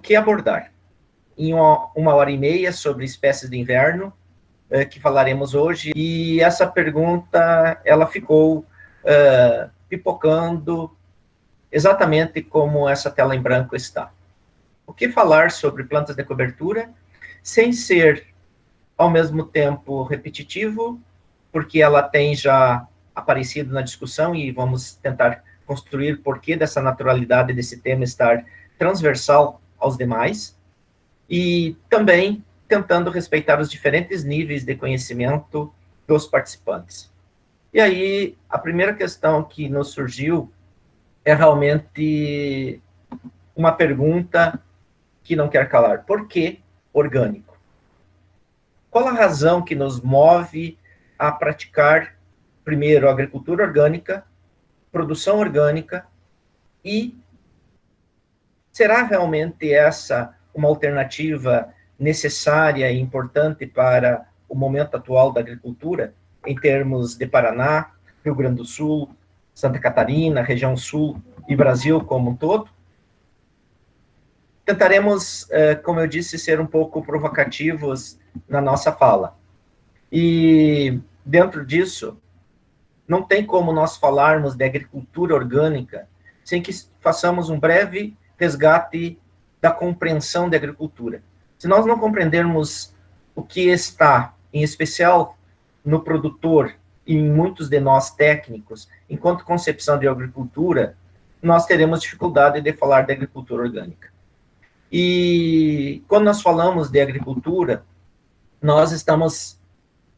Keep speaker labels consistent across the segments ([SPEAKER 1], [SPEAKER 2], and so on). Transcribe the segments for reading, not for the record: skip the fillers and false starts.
[SPEAKER 1] que abordar? Em uma hora e meia sobre espécies de inverno, que falaremos hoje, e essa pergunta, ela ficou pipocando exatamente como essa tela em branco está. O que falar sobre plantas de cobertura, sem ser, ao mesmo tempo, repetitivo, porque ela tem já aparecido na discussão e vamos tentar construir o porquê dessa naturalidade desse tema estar transversal aos demais, e também tentando respeitar os diferentes níveis de conhecimento dos participantes. E aí, a primeira questão que nos surgiu é realmente uma pergunta que não quer calar. Por que orgânico? Qual a razão que nos move a praticar, primeiro, agricultura orgânica, produção orgânica, e será realmente essa uma alternativa necessária e importante para o momento atual da agricultura, em termos de Paraná, Rio Grande do Sul, Santa Catarina, região sul e Brasil como um todo? Tentaremos, como eu disse, ser um pouco provocativos na nossa fala. E, dentro disso, não tem como nós falarmos de agricultura orgânica sem que façamos um breve resgate da compreensão da agricultura. Se nós não compreendermos o que está, em especial, no produtor e em muitos de nós técnicos, enquanto concepção de agricultura, nós teremos dificuldade de falar de agricultura orgânica. E quando nós falamos de agricultura, nós estamos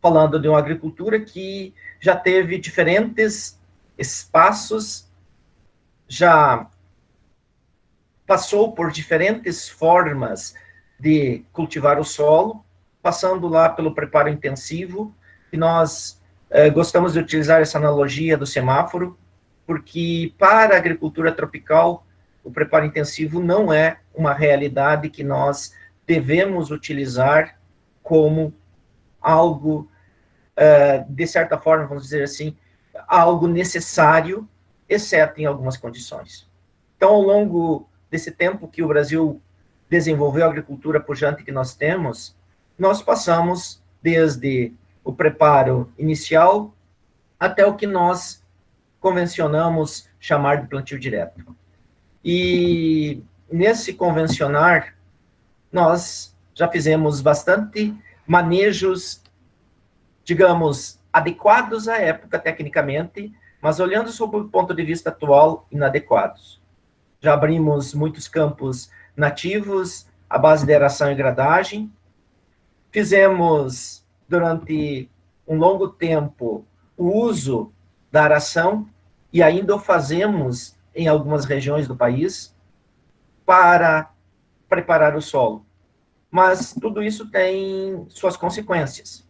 [SPEAKER 1] falando de uma agricultura que já teve diferentes espaços, já passou por diferentes formas de cultivar o solo, passando lá pelo preparo intensivo, e nós gostamos de utilizar essa analogia do semáforo, porque para a agricultura tropical, o preparo intensivo não é uma realidade que nós devemos utilizar como algo, de certa forma, vamos dizer assim, algo necessário, exceto em algumas condições. Então, ao longo desse tempo que o Brasil desenvolveu a agricultura pujante que nós temos, nós passamos desde o preparo inicial até o que nós convencionamos chamar de plantio direto. E nesse convencionar, nós já fizemos bastante manejos, digamos, adequados à época tecnicamente, mas olhando sob o ponto de vista atual, inadequados. Já abrimos muitos campos nativos, à base de aeração e gradagem. Fizemos, durante um longo tempo, o uso da aração, e ainda o fazemos em algumas regiões do país, para preparar o solo. Mas tudo isso tem suas consequências.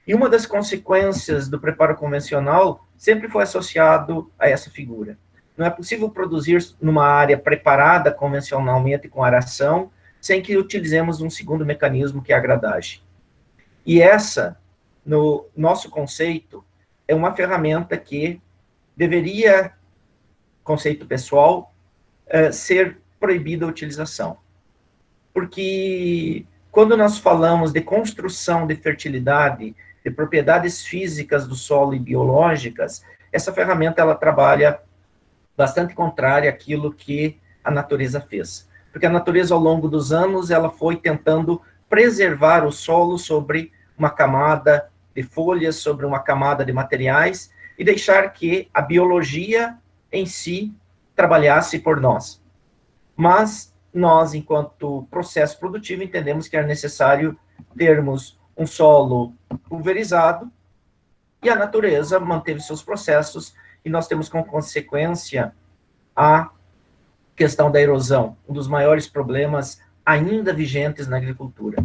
[SPEAKER 1] E uma das consequências do preparo convencional sempre foi associado a essa figura. Não é possível produzir numa área preparada convencionalmente com aração, sem que utilizemos um segundo mecanismo, que é a gradagem. E essa, no nosso conceito, é uma ferramenta que deveria, conceito pessoal, ser proibida a utilização. Porque quando nós falamos de construção de fertilidade, de propriedades físicas do solo e biológicas, essa ferramenta ela trabalha bastante contrária àquilo que a natureza fez. Porque a natureza, ao longo dos anos, ela foi tentando preservar o solo sobre uma camada de folhas, sobre uma camada de materiais, e deixar que a biologia em si trabalhasse por nós. Mas nós, enquanto processo produtivo, entendemos que é necessário termos um solo pulverizado, e a natureza manteve seus processos, e nós temos como consequência a questão da erosão, um dos maiores problemas ainda vigentes na agricultura.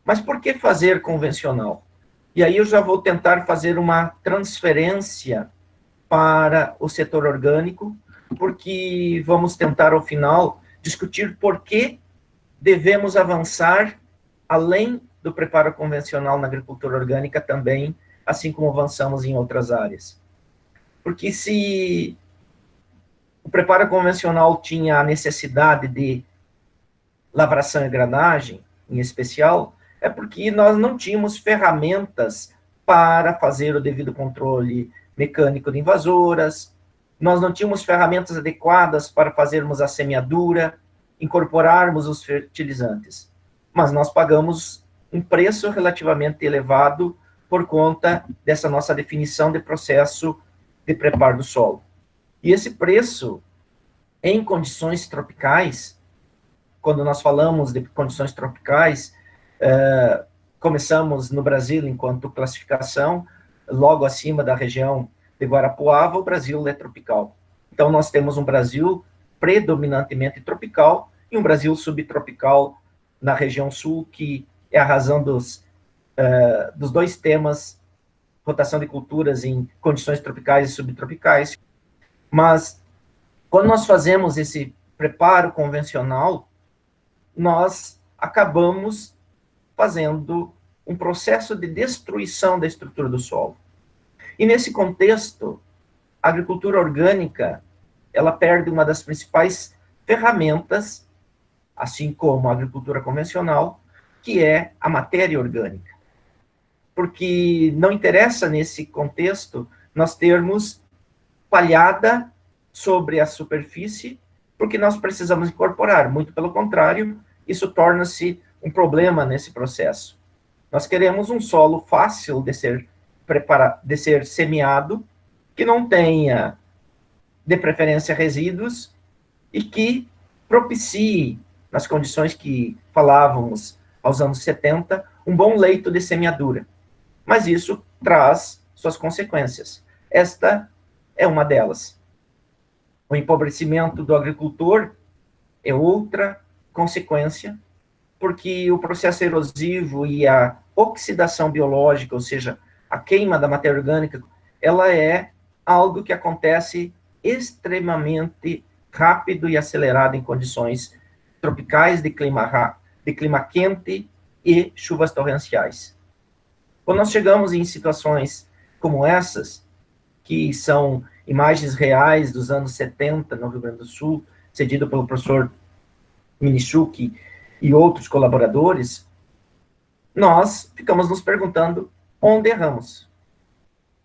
[SPEAKER 1] Mas por que fazer convencional? E aí eu já vou tentar fazer uma transferência para o setor orgânico, porque vamos tentar, ao final, discutir por que devemos avançar além do preparo convencional na agricultura orgânica também, assim como avançamos em outras áreas. Porque se o preparo convencional tinha a necessidade de lavração e granagem, em especial, é porque nós não tínhamos ferramentas para fazer o devido controle mecânico de invasoras, nós não tínhamos ferramentas adequadas para fazermos a semeadura, incorporarmos os fertilizantes. Mas nós pagamos um preço relativamente elevado por conta dessa nossa definição de processo de preparo do solo. E esse preço, em condições tropicais, quando nós falamos de condições tropicais, começamos no Brasil enquanto classificação, logo acima da região de Guarapuava, o Brasil é tropical. Então, nós temos um Brasil predominantemente tropical e um Brasil subtropical na região sul, que é a razão dos dois temas, rotação de culturas em condições tropicais e subtropicais. Mas, quando nós fazemos esse preparo convencional, nós acabamos fazendo um processo de destruição da estrutura do solo. E nesse contexto, a agricultura orgânica, ela perde uma das principais ferramentas, assim como a agricultura convencional, que é a matéria orgânica. Porque não interessa nesse contexto nós termos palhada sobre a superfície, porque nós precisamos incorporar, muito pelo contrário, isso torna-se um problema nesse processo. Nós queremos um solo fácil de ser semeado, que não tenha, de preferência, resíduos, e que propicie, nas condições que falávamos aos anos 70, um bom leito de semeadura. Mas isso traz suas consequências. Esta é uma delas. O empobrecimento do agricultor é outra consequência, porque o processo erosivo e a oxidação biológica, ou seja, a queima da matéria orgânica, ela é algo que acontece extremamente rápido e acelerado em condições tropicais de clima quente e chuvas torrenciais. Quando nós chegamos em situações como essas, que são imagens reais dos anos 70 no Rio Grande do Sul, cedido pelo professor Minichuk e outros colaboradores, nós ficamos nos perguntando onde erramos.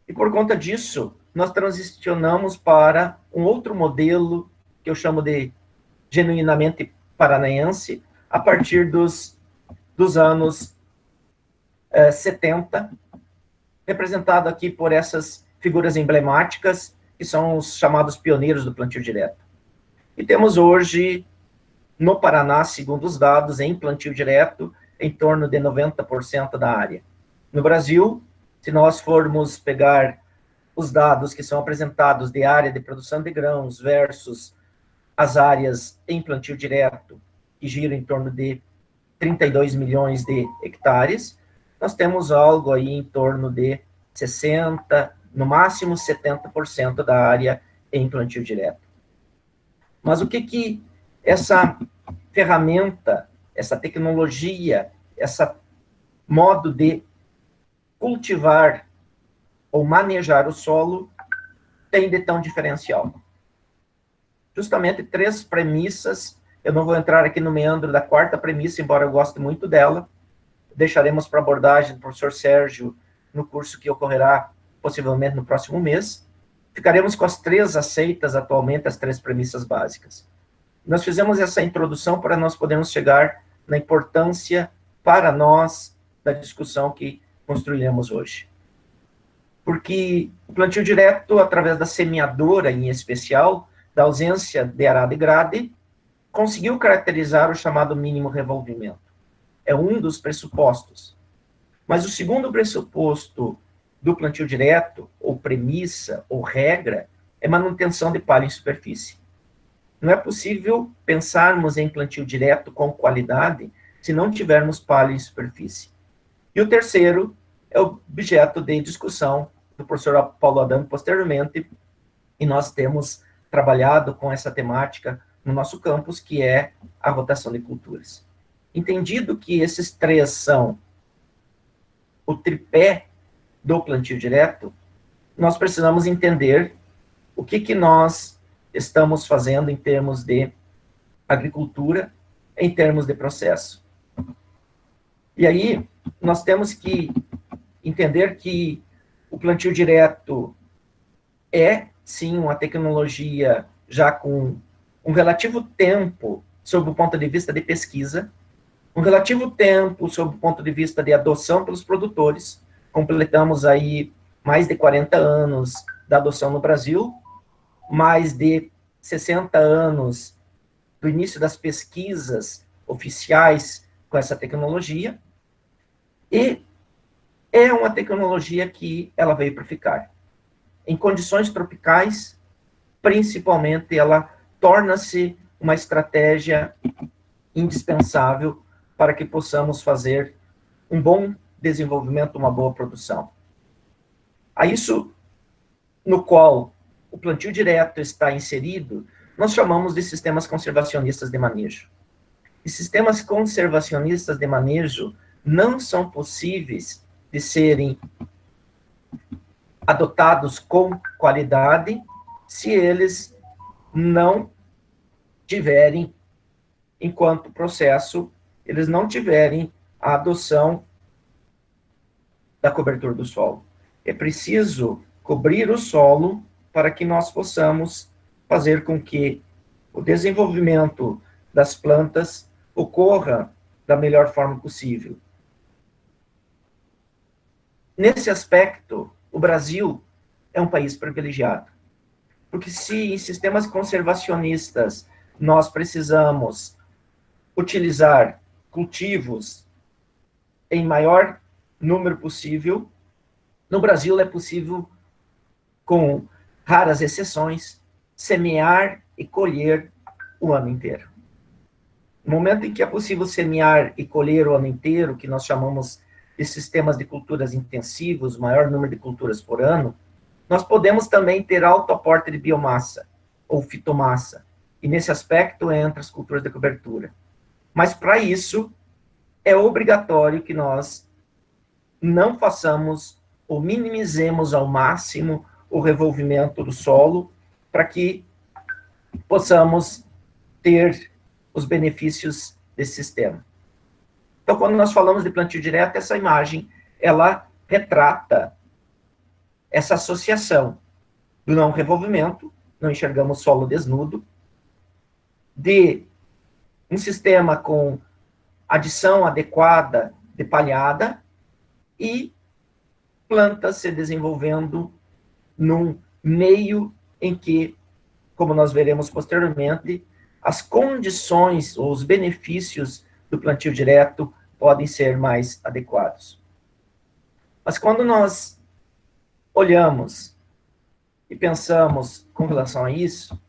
[SPEAKER 1] E por conta disso, nós transicionamos para um outro modelo, que eu chamo de genuinamente paranaense, a partir dos anos 70, representado aqui por essas figuras emblemáticas, que são os chamados pioneiros do plantio direto. E temos hoje, no Paraná, segundo os dados, em plantio direto, em torno de 90% da área. No Brasil, se nós formos pegar os dados que são apresentados de área de produção de grãos versus as áreas em plantio direto, que giram em torno de 32 milhões de hectares, nós temos algo aí em torno de 60%, no máximo 70% da área em plantio direto. Mas o que essa ferramenta, essa tecnologia, esse modo de cultivar ou manejar o solo tem de tão diferencial? Justamente 3 premissas. Eu não vou entrar aqui no meandro da 4ª premissa, embora eu goste muito dela. Deixaremos para abordagem do professor Sérgio no curso que ocorrerá possivelmente no próximo mês. Ficaremos com as 3 aceitas atualmente, as 3 premissas básicas. Nós fizemos essa introdução para nós podermos chegar na importância para nós da discussão que construiremos hoje. Porque o plantio direto, através da semeadora em especial, da ausência de arado e grade, conseguiu caracterizar o chamado mínimo revolvimento. É um dos pressupostos. Mas o segundo pressuposto do plantio direto, ou premissa, ou regra, é manutenção de palha em superfície. Não é possível pensarmos em plantio direto com qualidade se não tivermos palha em superfície. E o terceiro é objeto de discussão do professor Paulo Adame posteriormente, e nós temos trabalhado com essa temática no nosso campus, que é a rotação de culturas. Entendido que esses 3 são o tripé do plantio direto, nós precisamos entender o que nós estamos fazendo em termos de agricultura em termos de processo. E aí, nós temos que entender que o plantio direto é, sim, uma tecnologia já com um relativo tempo sob o ponto de vista de pesquisa, um relativo tempo sob o ponto de vista de adoção pelos produtores. Completamos aí mais de 40 anos da adoção no Brasil, mais de 60 anos do início das pesquisas oficiais com essa tecnologia, e é uma tecnologia que ela veio para ficar. Em condições tropicais, principalmente, ela torna-se uma estratégia indispensável para que possamos fazer um bom desenvolvimento, uma boa produção. A isso no qual o plantio direto está inserido, nós chamamos de sistemas conservacionistas de manejo. E sistemas conservacionistas de manejo não são possíveis de serem adotados com qualidade se eles não tiverem, enquanto processo, eles não tiverem a adoção da cobertura do solo. É preciso cobrir o solo para que nós possamos fazer com que o desenvolvimento das plantas ocorra da melhor forma possível. Nesse aspecto, o Brasil é um país privilegiado, porque se em sistemas conservacionistas nós precisamos utilizar cultivos em maior número possível, no Brasil é possível, com raras exceções, semear e colher o ano inteiro. No momento em que é possível semear e colher o ano inteiro, que nós chamamos de sistemas de culturas intensivos, maior número de culturas por ano, nós podemos também ter alto aporte de biomassa ou fitomassa, e nesse aspecto entra as culturas de cobertura. Mas para isso é obrigatório que nós não façamos ou minimizemos ao máximo o revolvimento do solo para que possamos ter os benefícios desse sistema. Então, quando nós falamos de plantio direto, essa imagem, ela retrata essa associação do não revolvimento, não enxergamos solo desnudo, de um sistema com adição adequada de palhada e plantas se desenvolvendo num meio em que, como nós veremos posteriormente, as condições ou os benefícios do plantio direto podem ser mais adequados. Mas quando nós olhamos e pensamos com relação a isso,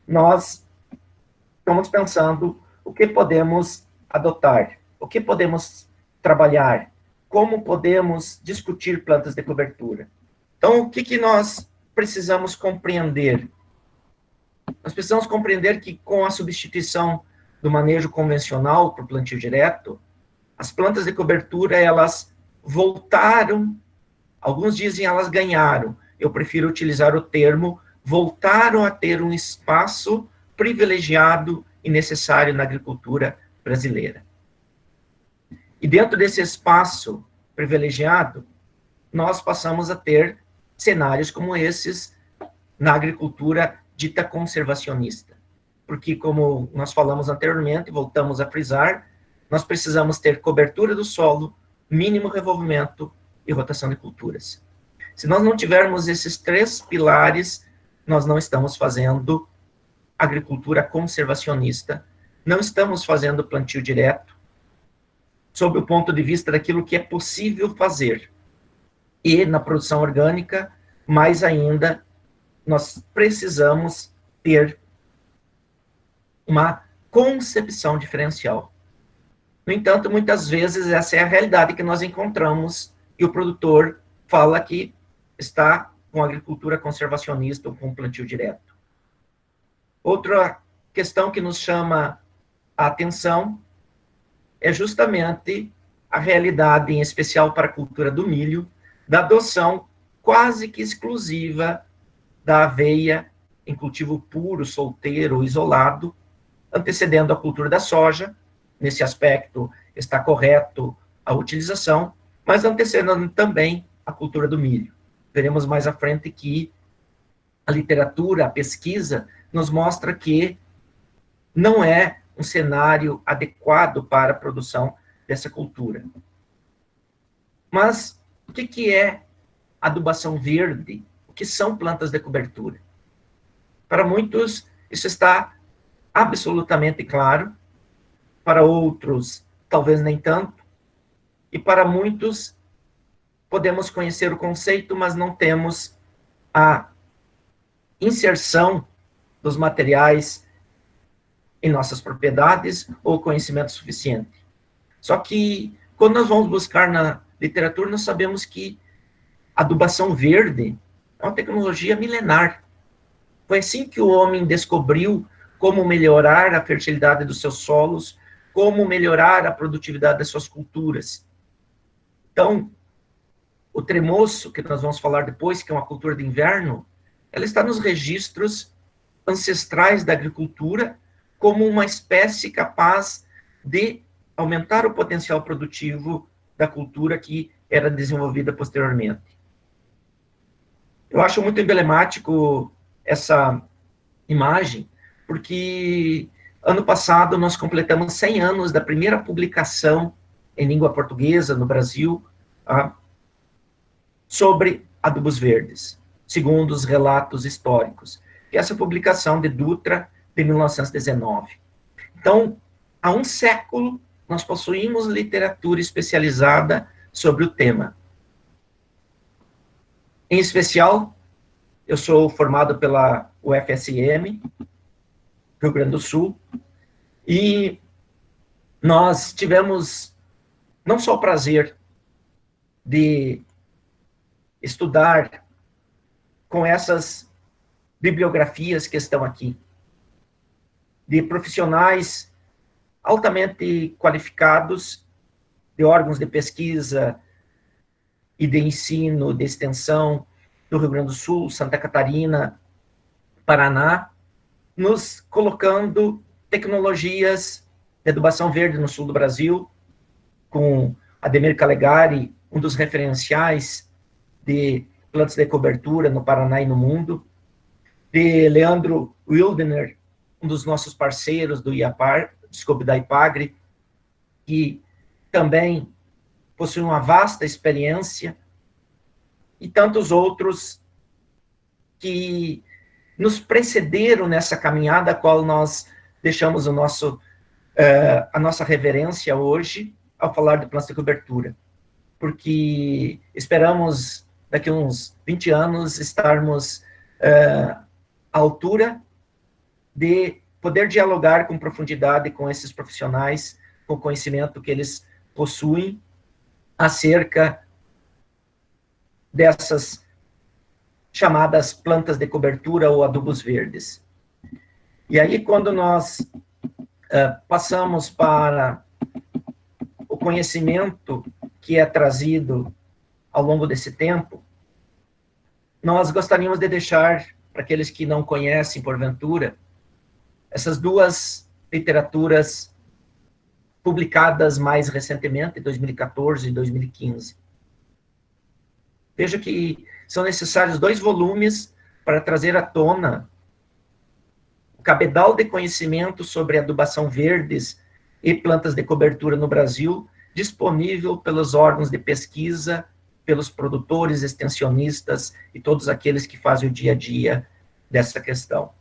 [SPEAKER 1] nós estamos pensando o que podemos adotar, o que podemos trabalhar, como podemos discutir plantas de cobertura. Então, o que nós precisamos compreender? Nós precisamos compreender que, com a substituição do manejo convencional para o plantio direto, as plantas de cobertura, elas voltaram, alguns dizem elas ganharam, eu prefiro utilizar o termo, voltaram a ter um espaço privilegiado e necessário na agricultura brasileira. E dentro desse espaço privilegiado, nós passamos a ter cenários como esses na agricultura dita conservacionista. Porque, como nós falamos anteriormente, voltamos a frisar, nós precisamos ter cobertura do solo, mínimo revolvimento e rotação de culturas. Se nós não tivermos esses três pilares, nós não estamos fazendo agricultura conservacionista, não estamos fazendo plantio direto, sob o ponto de vista daquilo que é possível fazer. E na produção orgânica, mais ainda, nós precisamos ter uma concepção diferencial. No entanto, muitas vezes essa é a realidade que nós encontramos e o produtor fala que está com agricultura conservacionista ou com plantio direto. Outra questão que nos chama a atenção é justamente a realidade, em especial para a cultura do milho, da adoção quase que exclusiva da aveia em cultivo puro, solteiro ou isolado, antecedendo a cultura da soja. Nesse aspecto está correto a utilização, mas antecedendo também a cultura do milho. Veremos mais à frente que a literatura, a pesquisa, nos mostra que não é um cenário adequado para a produção dessa cultura. Mas o que é adubação verde? O que são plantas de cobertura? Para muitos, isso está absolutamente claro, para outros, talvez nem tanto, e para muitos, podemos conhecer o conceito, mas não temos a inserção dos materiais em nossas propriedades ou conhecimento suficiente. Só que, quando nós vamos buscar na literatura, nós sabemos que a adubação verde é uma tecnologia milenar. Foi assim que o homem descobriu como melhorar a fertilidade dos seus solos, como melhorar a produtividade das suas culturas. Então, o tremoço, que nós vamos falar depois, que é uma cultura de inverno, ela está nos registros ancestrais da agricultura como uma espécie capaz de aumentar o potencial produtivo da cultura que era desenvolvida posteriormente. Eu acho muito emblemático essa imagem, porque ano passado nós completamos 100 anos da primeira publicação em língua portuguesa no Brasil sobre adubos verdes, segundo os relatos históricos. E essa publicação de Dutra, de 1919. Então, há um século, nós possuímos literatura especializada sobre o tema. Em especial, eu sou formado pela UFSM, Rio Grande do Sul, e nós tivemos não só o prazer de estudar com essas bibliografias que estão aqui, de profissionais altamente qualificados, de órgãos de pesquisa e de ensino, de extensão do Rio Grande do Sul, Santa Catarina, Paraná, nos colocando tecnologias de adubação verde no sul do Brasil, com Ademir Calegari, um dos referenciais de plantas de cobertura no Paraná e no mundo, de Leandro Wildner, um dos nossos parceiros do IAPAR, da IPAGRE, que também possui uma vasta experiência, e tantos outros que nos precederam nessa caminhada, a qual nós deixamos a nossa reverência hoje, ao falar de plantas de cobertura, porque esperamos, daqui a uns 20 anos, estarmos à altura de poder dialogar com profundidade com esses profissionais, com o conhecimento que eles possuem acerca dessas chamadas plantas de cobertura ou adubos verdes. E aí, quando nós passamos para o conhecimento que é trazido ao longo desse tempo, nós gostaríamos de deixar, para aqueles que não conhecem, porventura, essas duas literaturas publicadas mais recentemente, em 2014 e 2015. Veja que são necessários 2 volumes para trazer à tona o cabedal de conhecimento sobre adubação verdes e plantas de cobertura no Brasil, disponível pelos órgãos de pesquisa, pelos produtores, extensionistas e todos aqueles que fazem o dia a dia dessa questão.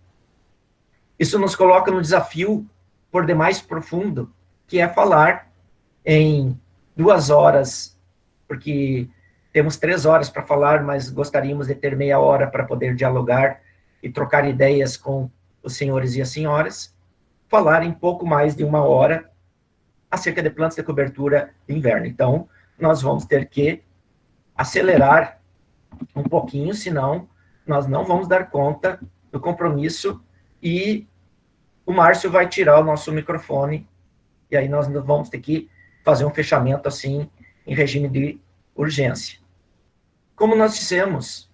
[SPEAKER 1] Isso nos coloca no desafio por demais profundo, que é falar em 2 horas, porque temos 3 horas para falar, mas gostaríamos de ter meia hora para poder dialogar e trocar ideias com os senhores e as senhoras, falar em pouco mais de 1 hora acerca de plantas de cobertura de inverno. Então, nós vamos ter que acelerar um pouquinho, senão nós não vamos dar conta do compromisso e o Márcio vai tirar o nosso microfone e aí nós vamos ter que fazer um fechamento assim em regime de urgência. Como nós dissemos,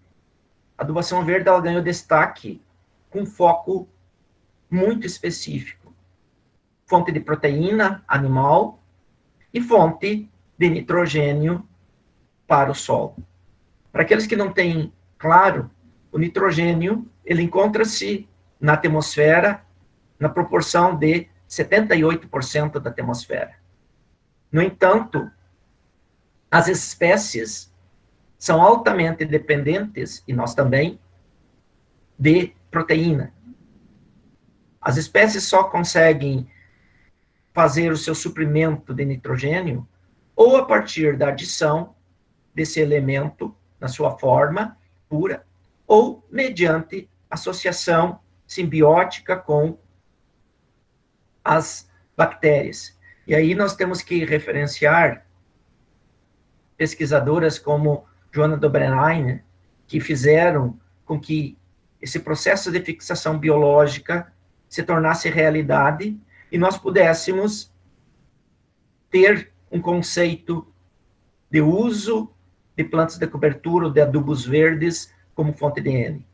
[SPEAKER 1] a adubação verde ela ganhou destaque com foco muito específico. fonte de proteína animal e fonte de nitrogênio para o solo. Para aqueles que não têm claro, o nitrogênio ele encontra-se na atmosfera na proporção de 78% da atmosfera. No entanto, as espécies são altamente dependentes, e nós também, de proteína. As espécies só conseguem fazer o seu suprimento de nitrogênio ou a partir da adição desse elemento na sua forma pura, ou mediante associação simbiótica com as bactérias. E aí nós temos que referenciar pesquisadoras como Joanna Dobreiner, que fizeram com que esse processo de fixação biológica se tornasse realidade e nós pudéssemos ter um conceito de uso de plantas de cobertura ou de adubos verdes como fonte de N.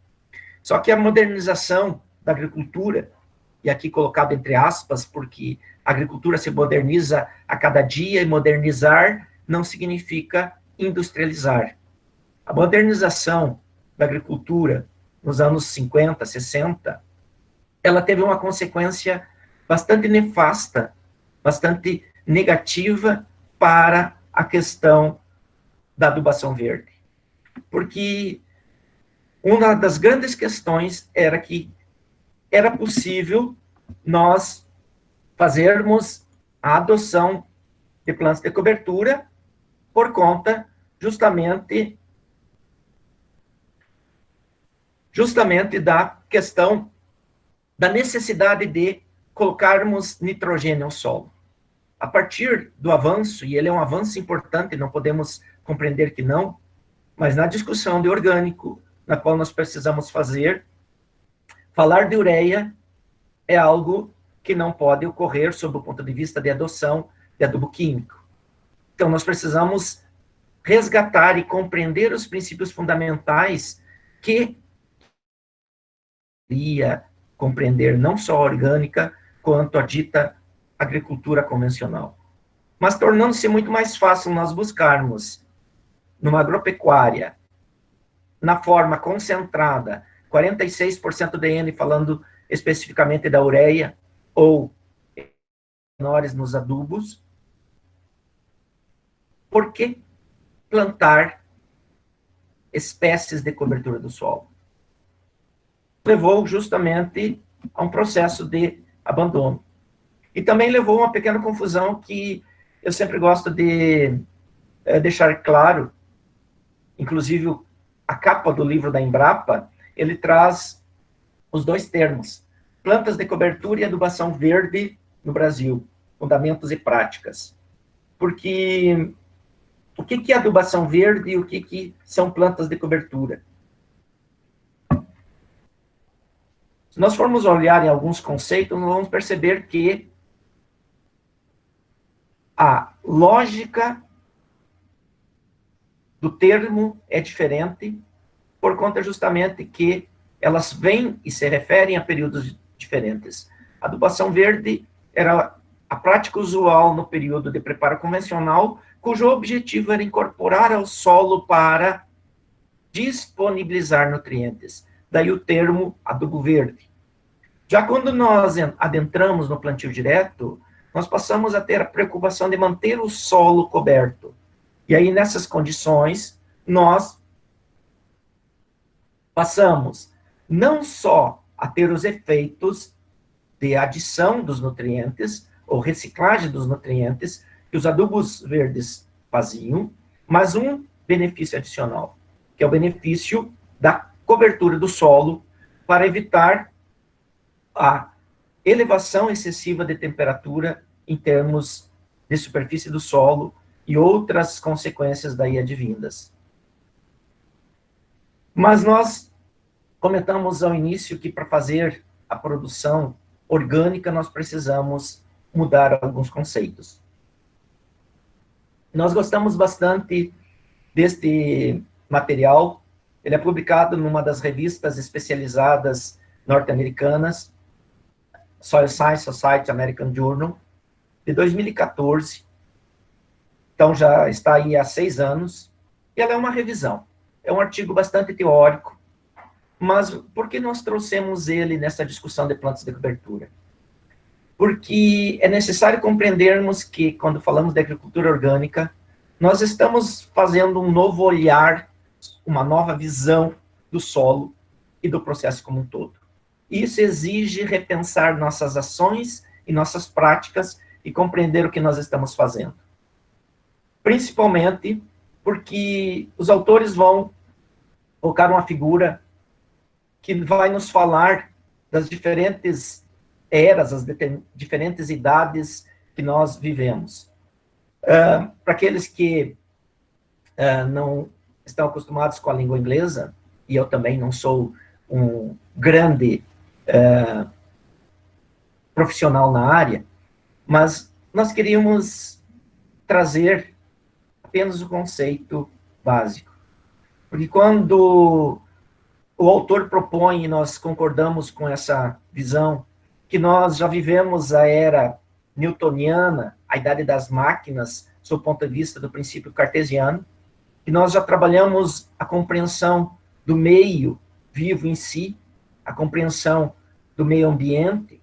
[SPEAKER 1] Só que a modernização da agricultura, e aqui colocado entre aspas, porque a agricultura se moderniza a cada dia e modernizar não significa industrializar. A modernização da agricultura nos anos 50, 60, ela teve uma consequência bastante nefasta, bastante negativa para a questão da adubação verde. Porque uma das grandes questões era que era possível nós fazermos a adoção de plantas de cobertura por conta justamente da questão da necessidade de colocarmos nitrogênio ao solo. A partir do avanço, e ele é um avanço importante, não podemos compreender que não, mas na discussão de orgânico, na qual nós precisamos fazer, falar de ureia é algo que não pode ocorrer sob o ponto de vista de adoção de adubo químico. Então, nós precisamos resgatar e compreender os princípios fundamentais que ia compreender não só a orgânica, quanto a dita agricultura convencional. Mas tornando-se muito mais fácil nós buscarmos, numa agropecuária, na forma concentrada, 46% de N, falando especificamente da ureia, ou menores nos adubos, por que plantar espécies de cobertura do solo? Levou justamente a um processo de abandono. E também levou a uma pequena confusão que eu sempre gosto de deixar claro, inclusive a capa do livro da Embrapa, ele traz os dois termos, plantas de cobertura e adubação verde no Brasil, fundamentos e práticas. Porque o que é adubação verde e o que são plantas de cobertura? Se nós formos olhar em alguns conceitos, nós vamos perceber que a lógica do termo é diferente, por conta justamente que elas vêm e se referem a períodos diferentes. A adubação verde era a prática usual no período de preparo convencional, cujo objetivo era incorporar ao solo para disponibilizar nutrientes. Daí o termo adubo verde. Já quando nós adentramos no plantio direto, nós passamos a ter a preocupação de manter o solo coberto. E aí, nessas condições, nós passamos não só a ter os efeitos de adição dos nutrientes, ou reciclagem dos nutrientes, que os adubos verdes faziam, mas um benefício adicional, que é o benefício da cobertura do solo para evitar a elevação excessiva de temperatura em termos de superfície do solo e outras consequências daí advindas. Mas nós comentamos ao início que para fazer a produção orgânica nós precisamos mudar alguns conceitos. Nós gostamos bastante deste material, ele é publicado numa das revistas especializadas norte-americanas, Soil Science Society American Journal, de 2014. Então, já está aí há 6 anos. E ela é uma revisão. É um artigo bastante teórico, mas por que nós trouxemos ele nessa discussão de plantas de cobertura? Porque é necessário compreendermos que, quando falamos de agricultura orgânica, nós estamos fazendo um novo olhar, uma nova visão do solo e do processo como um todo. Isso exige repensar nossas ações e nossas práticas e compreender o que nós estamos fazendo. Principalmente porque os autores vão colocar uma figura que vai nos falar das diferentes eras, as diferentes idades que nós vivemos. Para aqueles que não estão acostumados com a língua inglesa, e eu também não sou um grande profissional na área, mas nós queríamos trazer apenas o conceito básico. Porque quando o autor propõe, e nós concordamos com essa visão, que nós já vivemos a era newtoniana, a idade das máquinas, sob o ponto de vista do princípio cartesiano, que nós já trabalhamos a compreensão do meio vivo em si, a compreensão do meio ambiente,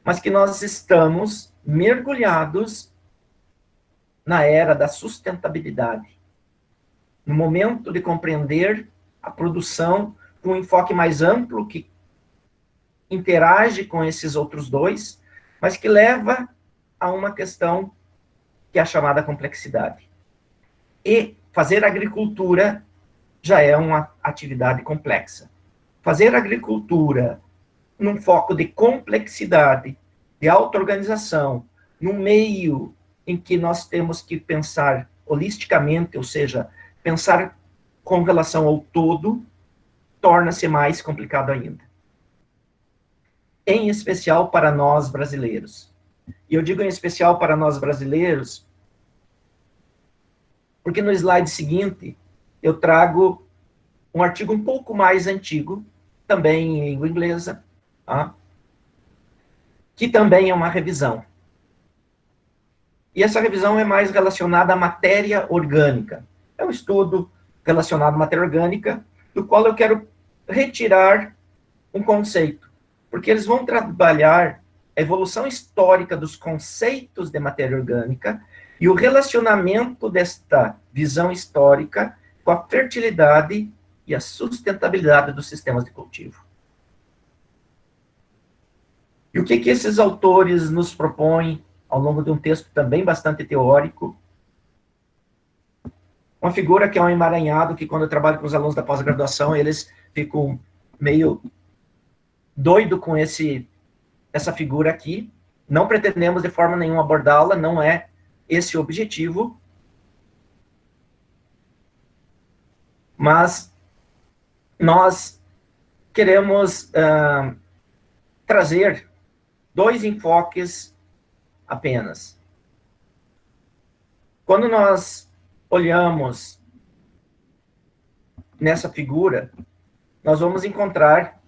[SPEAKER 1] mas que nós estamos mergulhados na era da sustentabilidade, no momento de compreender a produção com um enfoque mais amplo que interage com esses outros dois, mas que leva a uma questão que é a chamada complexidade. E fazer agricultura já é uma atividade complexa. Fazer agricultura num foco de complexidade, de auto-organização, num meio em que nós temos que pensar holisticamente, ou seja, pensar com relação ao todo, torna-se mais complicado ainda. Em especial para nós brasileiros. E eu digo em especial para nós brasileiros, porque no slide seguinte eu trago um artigo um pouco mais antigo, também em língua inglesa, tá? Que também é uma revisão. E essa revisão é mais relacionada à matéria orgânica. É um estudo relacionado à matéria orgânica, do qual eu quero retirar um conceito, porque eles vão trabalhar a evolução histórica dos conceitos de matéria orgânica e o relacionamento desta visão histórica com a fertilidade e a sustentabilidade dos sistemas de cultivo. E o que esses autores nos propõem ao longo de um texto também bastante teórico? Uma figura que é um emaranhado, que quando eu trabalho com os alunos da pós-graduação, eles ficam meio doido com essa figura aqui. Não pretendemos de forma nenhuma abordá-la, não é esse o objetivo. Mas nós queremos trazer 2 enfoques apenas. Quando nós olhamos nessa figura, nós vamos encontrar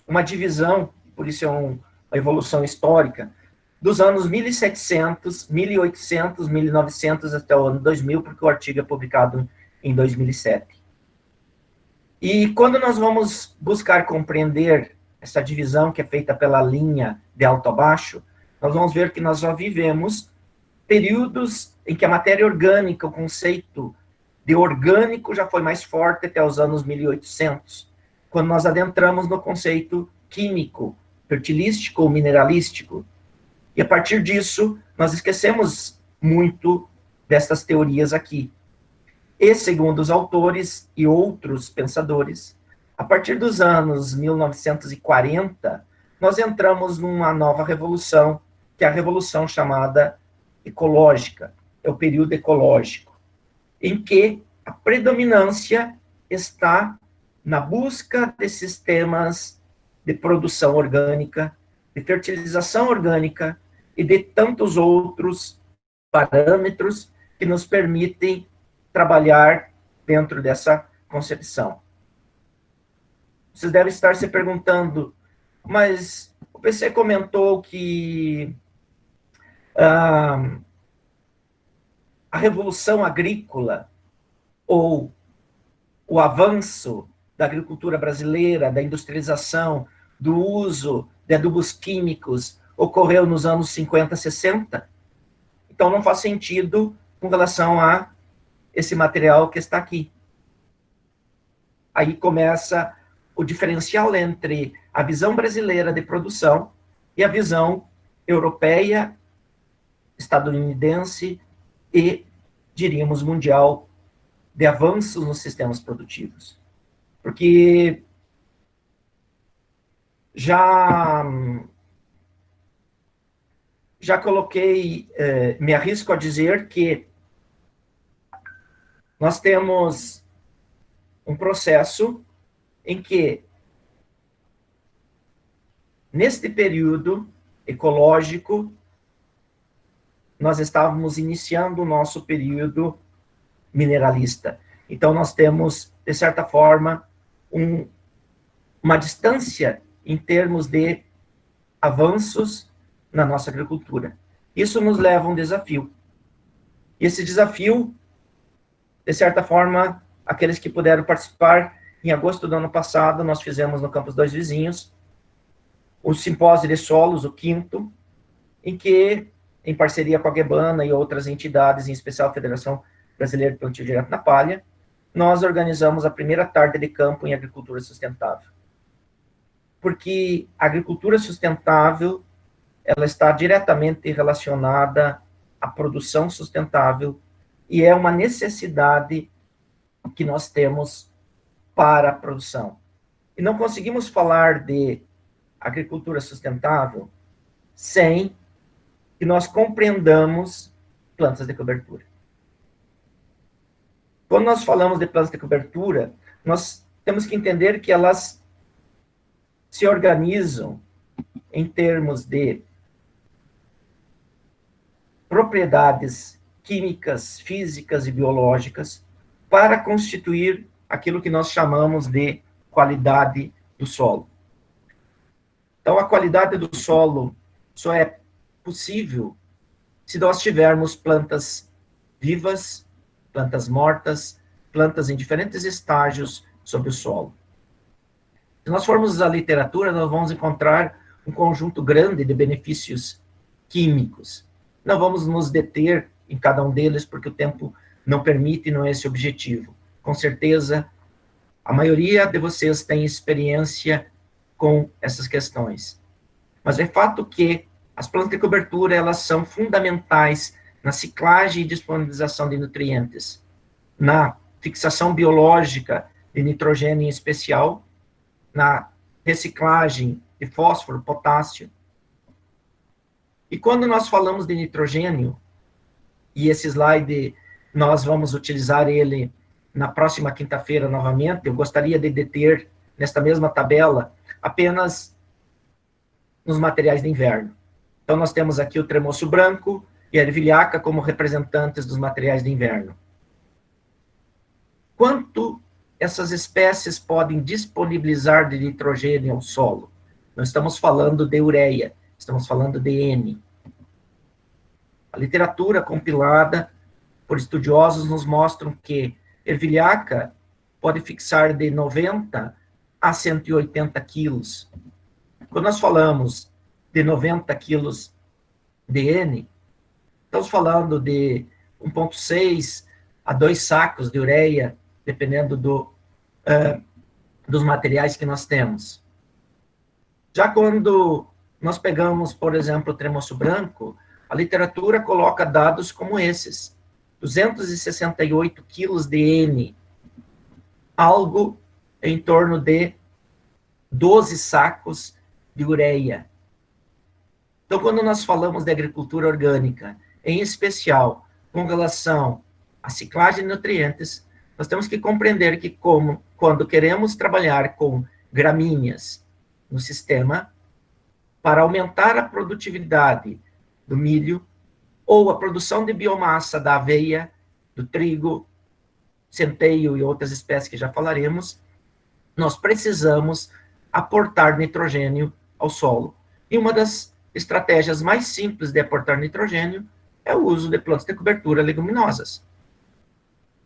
[SPEAKER 1] uma divisão, por isso é uma evolução histórica, dos anos 1700, 1800, 1900 até o ano 2000, porque o artigo é publicado em 2007. E quando nós vamos buscar compreender essa divisão que é feita pela linha de alto a baixo, nós vamos ver que nós já vivemos períodos em que a matéria orgânica, o conceito de orgânico já foi mais forte até os anos 1800, quando nós adentramos no conceito químico, fertilístico ou mineralístico. E a partir disso, nós esquecemos muito dessas teorias aqui. E, segundo os autores e outros pensadores, a partir dos anos 1940, nós entramos numa nova revolução, que é a revolução chamada ecológica, é o período ecológico, em que a predominância está na busca de sistemas de produção orgânica, de fertilização orgânica e de tantos outros parâmetros que nos permitem trabalhar dentro dessa concepção. Vocês devem estar se perguntando, mas o O PC comentou que a revolução agrícola, ou o avanço da agricultura brasileira, da industrialização, do uso de adubos químicos, ocorreu nos anos 50, 60. Então, não faz sentido com relação a esse material que está aqui. Aí começa o diferencial entre a visão brasileira de produção e a visão europeia, estadunidense e, diríamos, mundial de avanços nos sistemas produtivos. Porque já coloquei, me arrisco a dizer que nós temos um processo em que, neste período ecológico, nós estávamos iniciando o nosso período mineralista. Então, nós temos, de certa forma, uma distância em termos de avanços na nossa agricultura. Isso nos leva a um desafio. E esse desafio, de certa forma, aqueles que puderam participar, em agosto do ano passado, nós fizemos no Campus Dois Vizinhos o simpósio de solos, o 5º, em que, em parceria com a Guebana e outras entidades, em especial a Federação Brasileira de Plantio Direto na Palha, nós organizamos a primeira tarde de campo em agricultura sustentável. Porque a agricultura sustentável, ela está diretamente relacionada à produção sustentável e é uma necessidade que nós temos para a produção. E não conseguimos falar de agricultura sustentável sem que nós compreendamos plantas de cobertura. Quando nós falamos de plantas de cobertura, nós temos que entender que elas se organizam em termos de propriedades químicas, físicas e biológicas para constituir aquilo que nós chamamos de qualidade do solo. Então, a qualidade do solo só é possível se nós tivermos plantas vivas, plantas mortas, plantas em diferentes estágios sobre o solo. Se nós formos à literatura, nós vamos encontrar um conjunto grande de benefícios químicos. Não vamos nos deter em cada um deles, porque o tempo não permite e não é esse o objetivo. Com certeza, a maioria de vocês tem experiência com essas questões. Mas é fato que as plantas de cobertura, elas são fundamentais na ciclagem e disponibilização de nutrientes, na fixação biológica de nitrogênio em especial, na reciclagem de fósforo, potássio. E quando nós falamos de nitrogênio, e esse slide nós vamos utilizar ele na próxima quinta-feira novamente, eu gostaria de deter nesta mesma tabela apenas nos materiais de inverno. Então nós temos aqui o tremoço branco e a ervilhaca como representantes dos materiais de inverno. Quanto essas espécies podem disponibilizar de nitrogênio ao solo? Não estamos falando de ureia, estamos falando de N. A literatura compilada por estudiosos nos mostram que ervilhaca pode fixar de 90 a 180 quilos. Quando nós falamos de 90 quilos de N, estamos falando de 1,6 a 2 sacos de ureia, dependendo dos materiais que nós temos. Já quando nós pegamos, por exemplo, o tremoço branco, a literatura coloca dados como esses: 268 quilos de N, algo em torno de 12 sacos de ureia. Então, quando nós falamos de agricultura orgânica, em especial com relação à ciclagem de nutrientes, nós temos que compreender que quando queremos trabalhar com gramíneas no sistema, para aumentar a produtividade do milho, ou a produção de biomassa da aveia, do trigo, centeio e outras espécies que já falaremos, nós precisamos aportar nitrogênio ao solo. E uma das estratégias mais simples de aportar nitrogênio é o uso de plantas de cobertura leguminosas.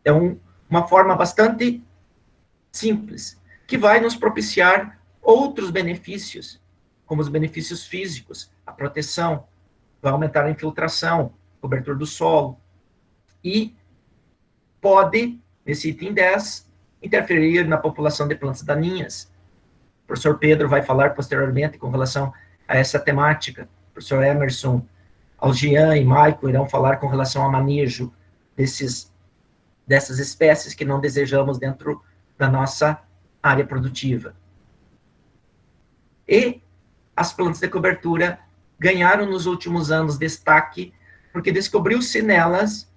[SPEAKER 1] É uma forma bastante simples, que vai nos propiciar outros benefícios, como os benefícios físicos, a proteção, vai aumentar a infiltração, cobertura do solo, e pode, nesse item 10, interferir na população de plantas daninhas. O professor Pedro vai falar posteriormente com relação a essa temática. O professor Emerson, Algian e Maico irão falar com relação ao manejo dessas espécies que não desejamos dentro da nossa área produtiva. E as plantas de cobertura ganharam nos últimos anos destaque porque descobriu-se nelas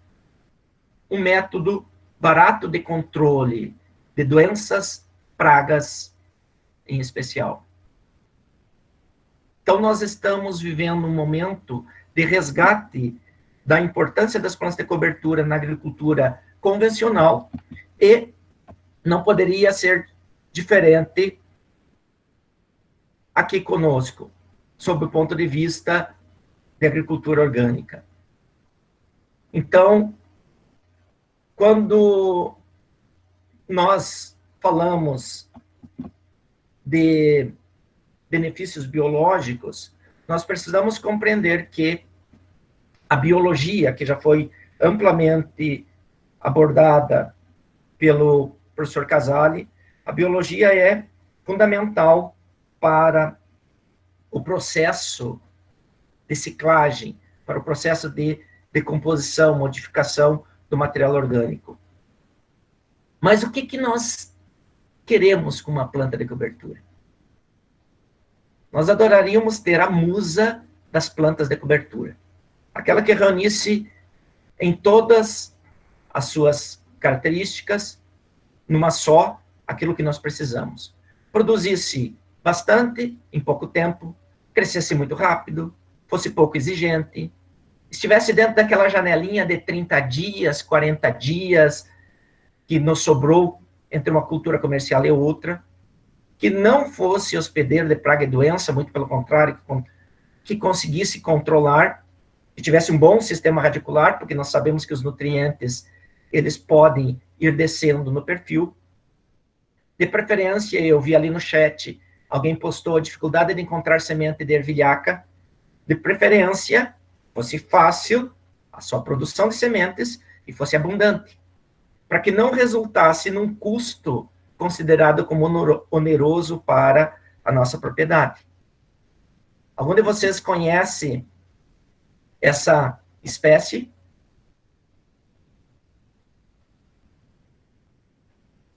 [SPEAKER 1] um método barato de controle de doenças, pragas em especial. Então, nós estamos vivendo um momento de resgate da importância das plantas de cobertura na agricultura convencional e não poderia ser diferente aqui conosco, sob o ponto de vista de agricultura orgânica. Então, quando nós falamos de benefícios biológicos, nós precisamos compreender que a biologia, que já foi amplamente abordada pelo professor Casale, a biologia é fundamental para o processo de ciclagem, para o processo de decomposição, modificação do material orgânico. Mas o que nós queremos com uma planta de cobertura? Nós adoraríamos ter a musa das plantas de cobertura, aquela que reunisse em todas as suas características, numa só, aquilo que nós precisamos. Produzisse bastante, em pouco tempo, crescesse muito rápido, fosse pouco exigente, estivesse dentro daquela janelinha de 30 dias, 40 dias, que nos sobrou entre uma cultura comercial e outra, que não fosse hospedeiro de praga e doença, muito pelo contrário, que conseguisse controlar, que tivesse um bom sistema radicular, porque nós sabemos que os nutrientes, eles podem ir descendo no perfil. De preferência, eu vi ali no chat, alguém postou a dificuldade de encontrar semente de ervilhaca. De preferência, fosse fácil a sua produção de sementes e fosse abundante, para que não resultasse num custo considerado como oneroso para a nossa propriedade. Algum de vocês conhece essa espécie?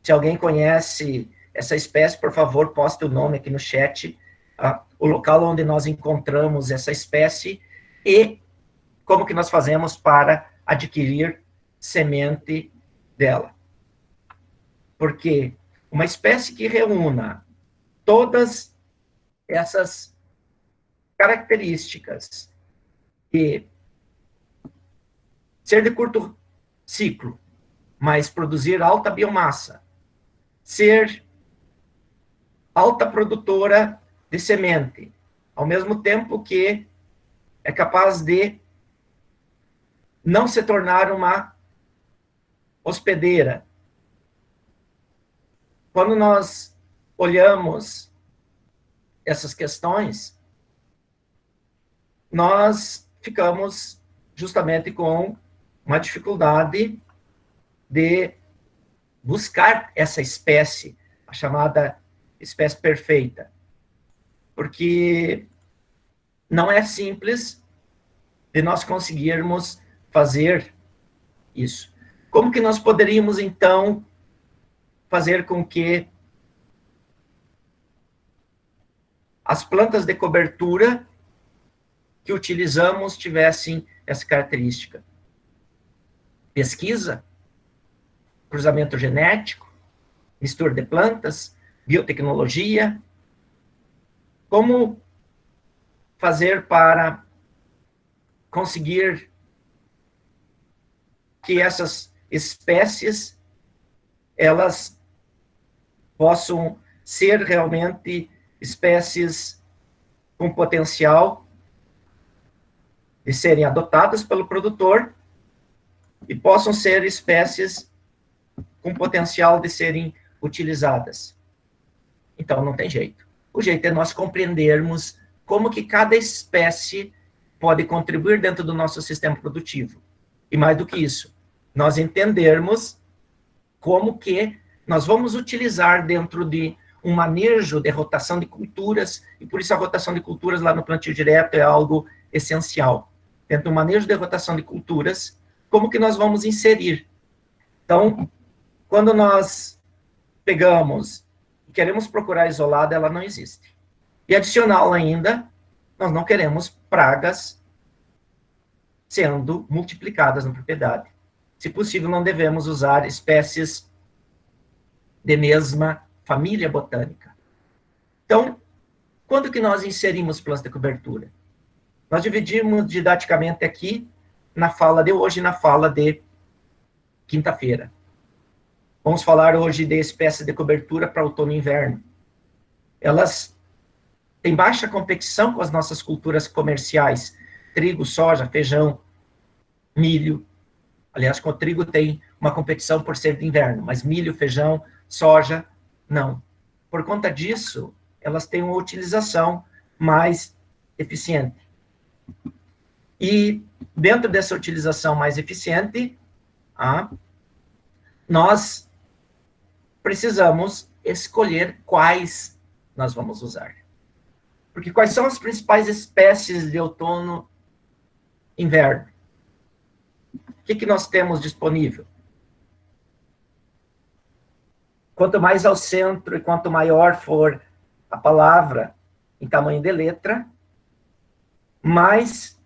[SPEAKER 1] Se alguém conhece essa espécie, por favor, poste o nome aqui no chat, o local onde nós encontramos essa espécie e como que nós fazemos para adquirir semente dela. Porque uma espécie que reúna todas essas características e ser de curto ciclo, mas produzir alta biomassa, ser alta produtora de semente, ao mesmo tempo que é capaz de não se tornar uma hospedeira. Quando nós olhamos essas questões, nós ficamos justamente com uma dificuldade de buscar essa espécie, a chamada espécie perfeita, porque não é simples de nós conseguirmos fazer isso. Como que nós poderíamos, então, fazer com que as plantas de cobertura que utilizamos tivessem essa característica? Pesquisa, cruzamento genético, mistura de plantas, biotecnologia. Como fazer para conseguir que essas espécies elas possam ser realmente espécies com potencial de serem adotadas pelo produtor e possam ser espécies com potencial de serem utilizadas. Então, não tem jeito. O jeito é nós compreendermos como que cada espécie pode contribuir dentro do nosso sistema produtivo. E mais do que isso, nós entendermos como que nós vamos utilizar dentro de um manejo de rotação de culturas, e por isso a rotação de culturas lá no plantio direto é algo essencial. Dentro do manejo de rotação de culturas, como que nós vamos inserir? Então, quando nós pegamos e queremos procurar isolada, ela não existe. E adicional ainda, nós não queremos pragas sendo multiplicadas na propriedade. Se possível, não devemos usar espécies de mesma família botânica. Então, quando que nós inserimos plantas de cobertura? Nós dividimos didaticamente aqui, na fala de hoje e na fala de quinta-feira. Vamos falar hoje de espécies de cobertura para outono e inverno. Elas têm baixa competição com as nossas culturas comerciais, trigo, soja, feijão, milho. Aliás, com o trigo tem uma competição por ser de inverno, mas milho, feijão, soja, não. Por conta disso, elas têm uma utilização mais eficiente. E dentro dessa utilização mais eficiente, nós precisamos escolher quais nós vamos usar. Porque quais são as principais espécies de outono e inverno? O que nós temos disponível? Quanto mais ao centro e quanto maior for a palavra em tamanho de letra, mais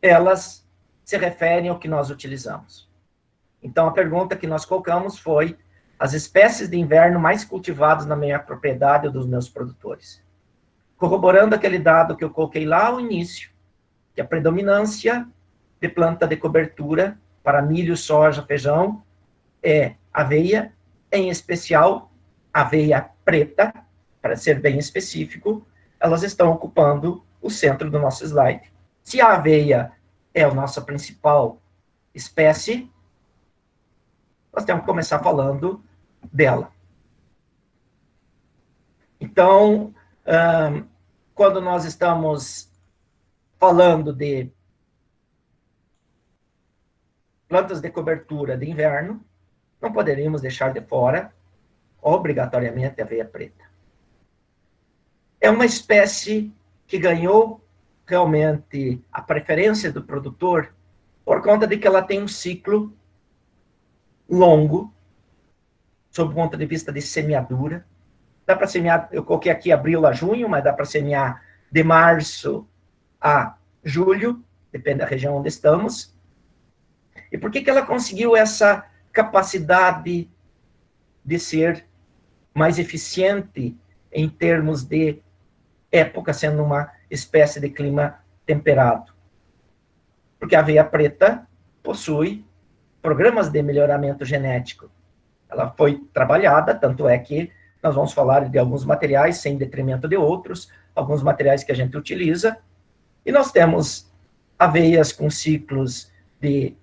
[SPEAKER 1] elas se referem ao que nós utilizamos. Então, a pergunta que nós colocamos foi as espécies de inverno mais cultivadas na minha propriedade ou dos meus produtores. Corroborando aquele dado que eu coloquei lá ao início, que a predominância de planta de cobertura para milho, soja, feijão é aveia, em especial aveia preta, para ser bem específico, elas estão ocupando o centro do nosso slide. Se a aveia é a nossa principal espécie, nós temos que começar falando dela. Então, quando nós estamos falando de plantas de cobertura de inverno, não poderíamos deixar de fora, obrigatoriamente, a aveia preta. É uma espécie que ganhou realmente a preferência do produtor por conta de que ela tem um ciclo longo, sob o ponto de vista de semeadura. Dá para semear, eu coloquei aqui abril a junho, mas dá para semear de março a julho, depende da região onde estamos. E por que ela conseguiu essa capacidade de ser mais eficiente em termos de época, sendo uma espécie de clima temperado? Porque a aveia preta possui programas de melhoramento genético. Ela foi trabalhada, tanto é que nós vamos falar de alguns materiais sem detrimento de outros, alguns materiais que a gente utiliza, e nós temos aveias com ciclos de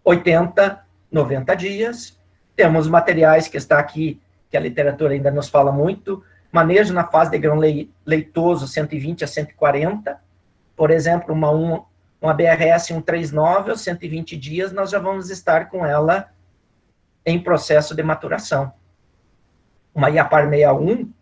[SPEAKER 1] 80, 90 dias, temos materiais que está aqui, que a literatura ainda nos fala muito, manejo na fase de grão leitoso 120 a 140, por exemplo, uma BRS 139, aos 120 dias, nós já vamos estar com ela em processo de maturação. Uma Iapar 61,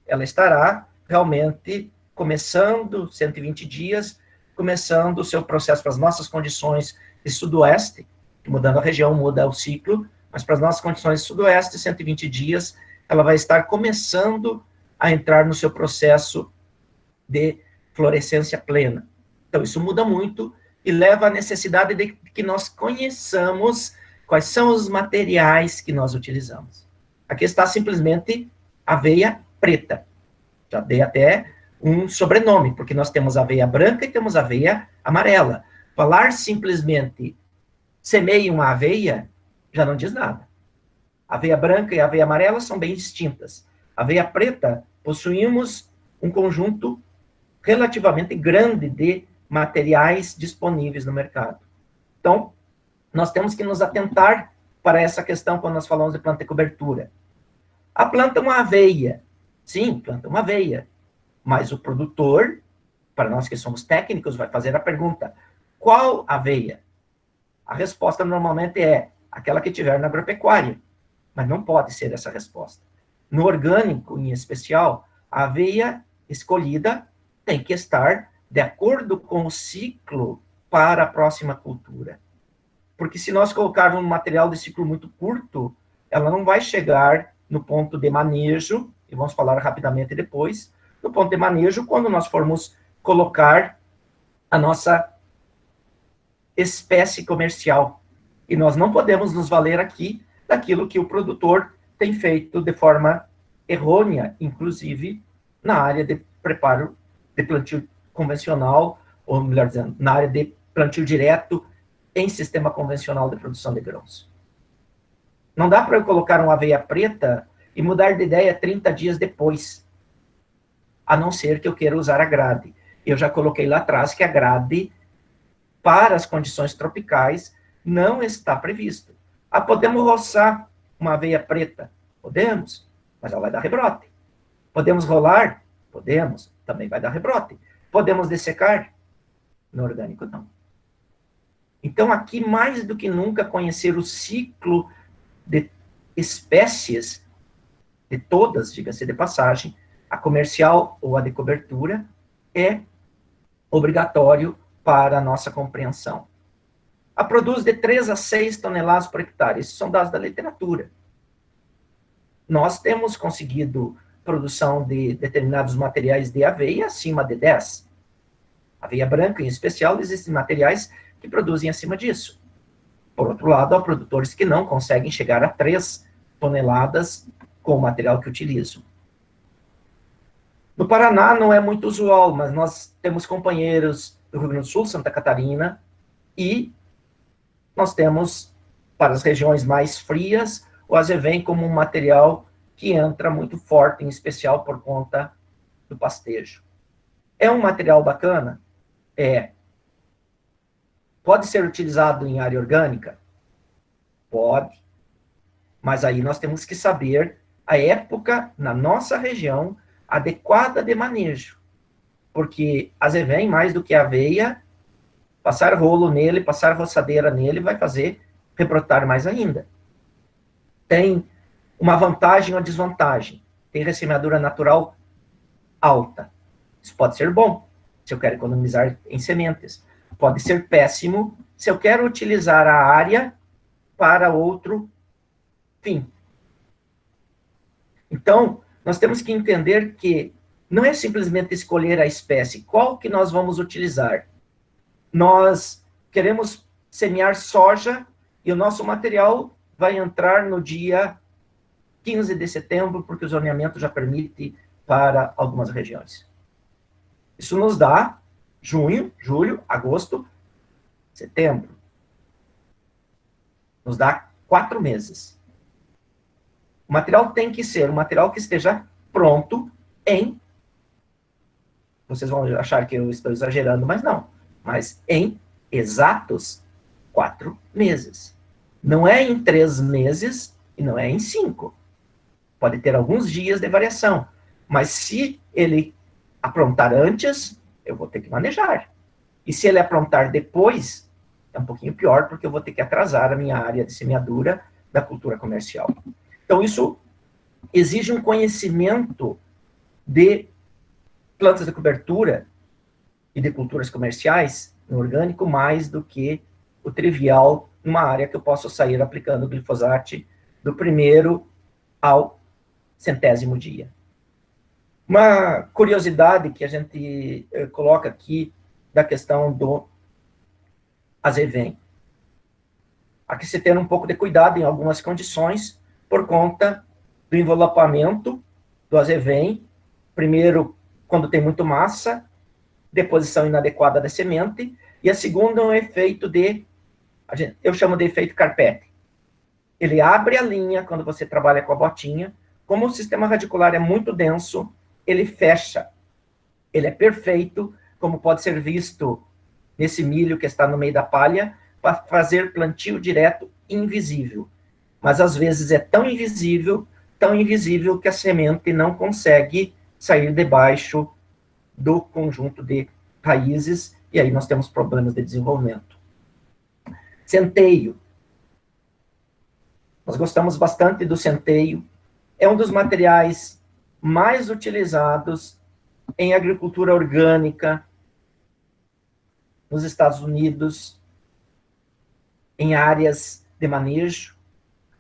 [SPEAKER 1] ela estará realmente começando, 120 dias, começando o seu processo para as nossas condições de sudoeste, mudando a região, muda o ciclo, mas para as nossas condições de sudoeste, 120 dias, ela vai estar começando a entrar no seu processo de florescência plena. Então, isso muda muito e leva à necessidade de que nós conheçamos quais são os materiais que nós utilizamos. Aqui está simplesmente aveia preta. Já dei até um sobrenome, porque nós temos aveia branca e temos aveia amarela. Falar simplesmente semeie uma aveia já não diz nada. A aveia branca e a aveia amarela são bem distintas. A aveia preta possuímos um conjunto relativamente grande de materiais disponíveis no mercado. Então, nós temos que nos atentar para essa questão quando nós falamos de planta e cobertura. A planta é uma aveia. Sim, planta uma aveia. Mas o produtor, para nós que somos técnicos, vai fazer a pergunta: qual aveia? A resposta normalmente é aquela que tiver na agropecuária. Mas não pode ser essa resposta. No orgânico, em especial, a aveia escolhida tem que estar de acordo com o ciclo para a próxima cultura. Porque se nós colocarmos um material de ciclo muito curto, ela não vai chegar no ponto de manejo, e vamos falar rapidamente depois, no ponto de manejo, quando nós formos colocar a nossa espécie comercial. E nós não podemos nos valer aqui daquilo que o produtor tem feito de forma errônea, inclusive na área de preparo de plantio convencional, ou melhor dizendo, na área de plantio direto em sistema convencional de produção de grãos. Não dá para eu colocar uma aveia preta e mudar de ideia 30 dias depois, a não ser que eu queira usar a grade. Eu já coloquei lá atrás que a grade, para as condições tropicais, não está previsto. Ah, podemos roçar uma aveia preta? Podemos, mas ela vai dar rebrote. Podemos rolar? Podemos, também vai dar rebrote. Podemos dessecar? No orgânico, não. Então, aqui, mais do que nunca, conhecer o ciclo de espécies, de todas, diga-se de passagem, a comercial ou a de cobertura, é obrigatório para a nossa compreensão. A produz de 3 a 6 toneladas por hectare. Esses são dados da literatura. Nós temos conseguido produção de determinados materiais de aveia acima de 10. Aveia branca, em especial, existem materiais que produzem acima disso. Por outro lado, há produtores que não conseguem chegar a 3 toneladas com o material que utilizam. No Paraná não é muito usual, mas nós temos companheiros do Rio Grande do Sul, Santa Catarina, e nós temos, para as regiões mais frias, o azevém como um material que entra muito forte, em especial por conta do pastejo. É um material bacana? É. Pode ser utilizado em área orgânica? Pode. Mas aí nós temos que saber a época, na nossa região, adequada de manejo. Porque azevém, mais do que aveia, passar rolo nele, passar roçadeira nele, vai fazer rebrotar mais ainda. Tem uma vantagem ou desvantagem. Tem ressemeadura natural alta. Isso pode ser bom, se eu quero economizar em sementes. Pode ser péssimo, se eu quero utilizar a área para outro fim. Então, nós temos que entender que não é simplesmente escolher a espécie, qual que nós vamos utilizar. Nós queremos semear soja e o nosso material vai entrar no dia 15 de setembro, porque o zoneamento já permite para algumas regiões. Isso nos dá junho, julho, agosto, setembro. Nos dá 4 meses. O material tem que ser um material que esteja pronto em... Vocês vão achar que eu estou exagerando, mas não. Mas em exatos 4 meses. Não é em 3 meses e não é em 5. Pode ter alguns dias de variação. Mas se ele aprontar antes, eu vou ter que manejar. E se ele aprontar depois, é um pouquinho pior, porque eu vou ter que atrasar a minha área de semeadura da cultura comercial. Então, isso exige um conhecimento de plantas de cobertura e de culturas comerciais no orgânico mais do que o trivial numa área que eu posso sair aplicando glifosato do primeiro ao 100º dia. Uma curiosidade que a gente coloca aqui da questão do azevém. Há que se ter um pouco de cuidado em algumas condições por conta do envelopamento do azevém, primeiro quando tem muito massa, deposição inadequada da semente, e a segunda é um efeito eu chamo de efeito carpete. Ele abre a linha quando você trabalha com a botinha, como o sistema radicular é muito denso, ele fecha. Ele é perfeito, como pode ser visto nesse milho que está no meio da palha, para fazer plantio direto invisível. Mas às vezes é tão invisível que a semente não consegue sair debaixo do conjunto de raízes, e aí nós temos problemas de desenvolvimento. Centeio. Nós gostamos bastante do centeio. É um dos materiais mais utilizados em agricultura orgânica nos Estados Unidos, em áreas de manejo,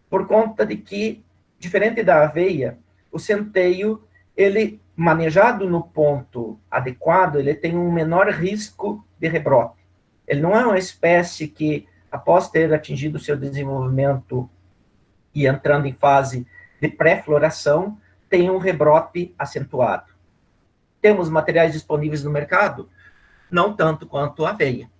[SPEAKER 1] por conta de que, diferente da aveia, o centeio, ele, manejado no ponto adequado, ele tem um menor risco de rebrote. Ele não é uma espécie que, após ter atingido o seu desenvolvimento e entrando em fase de pré-floração, tem um rebrote acentuado. Temos materiais disponíveis no mercado? Não tanto quanto a aveia.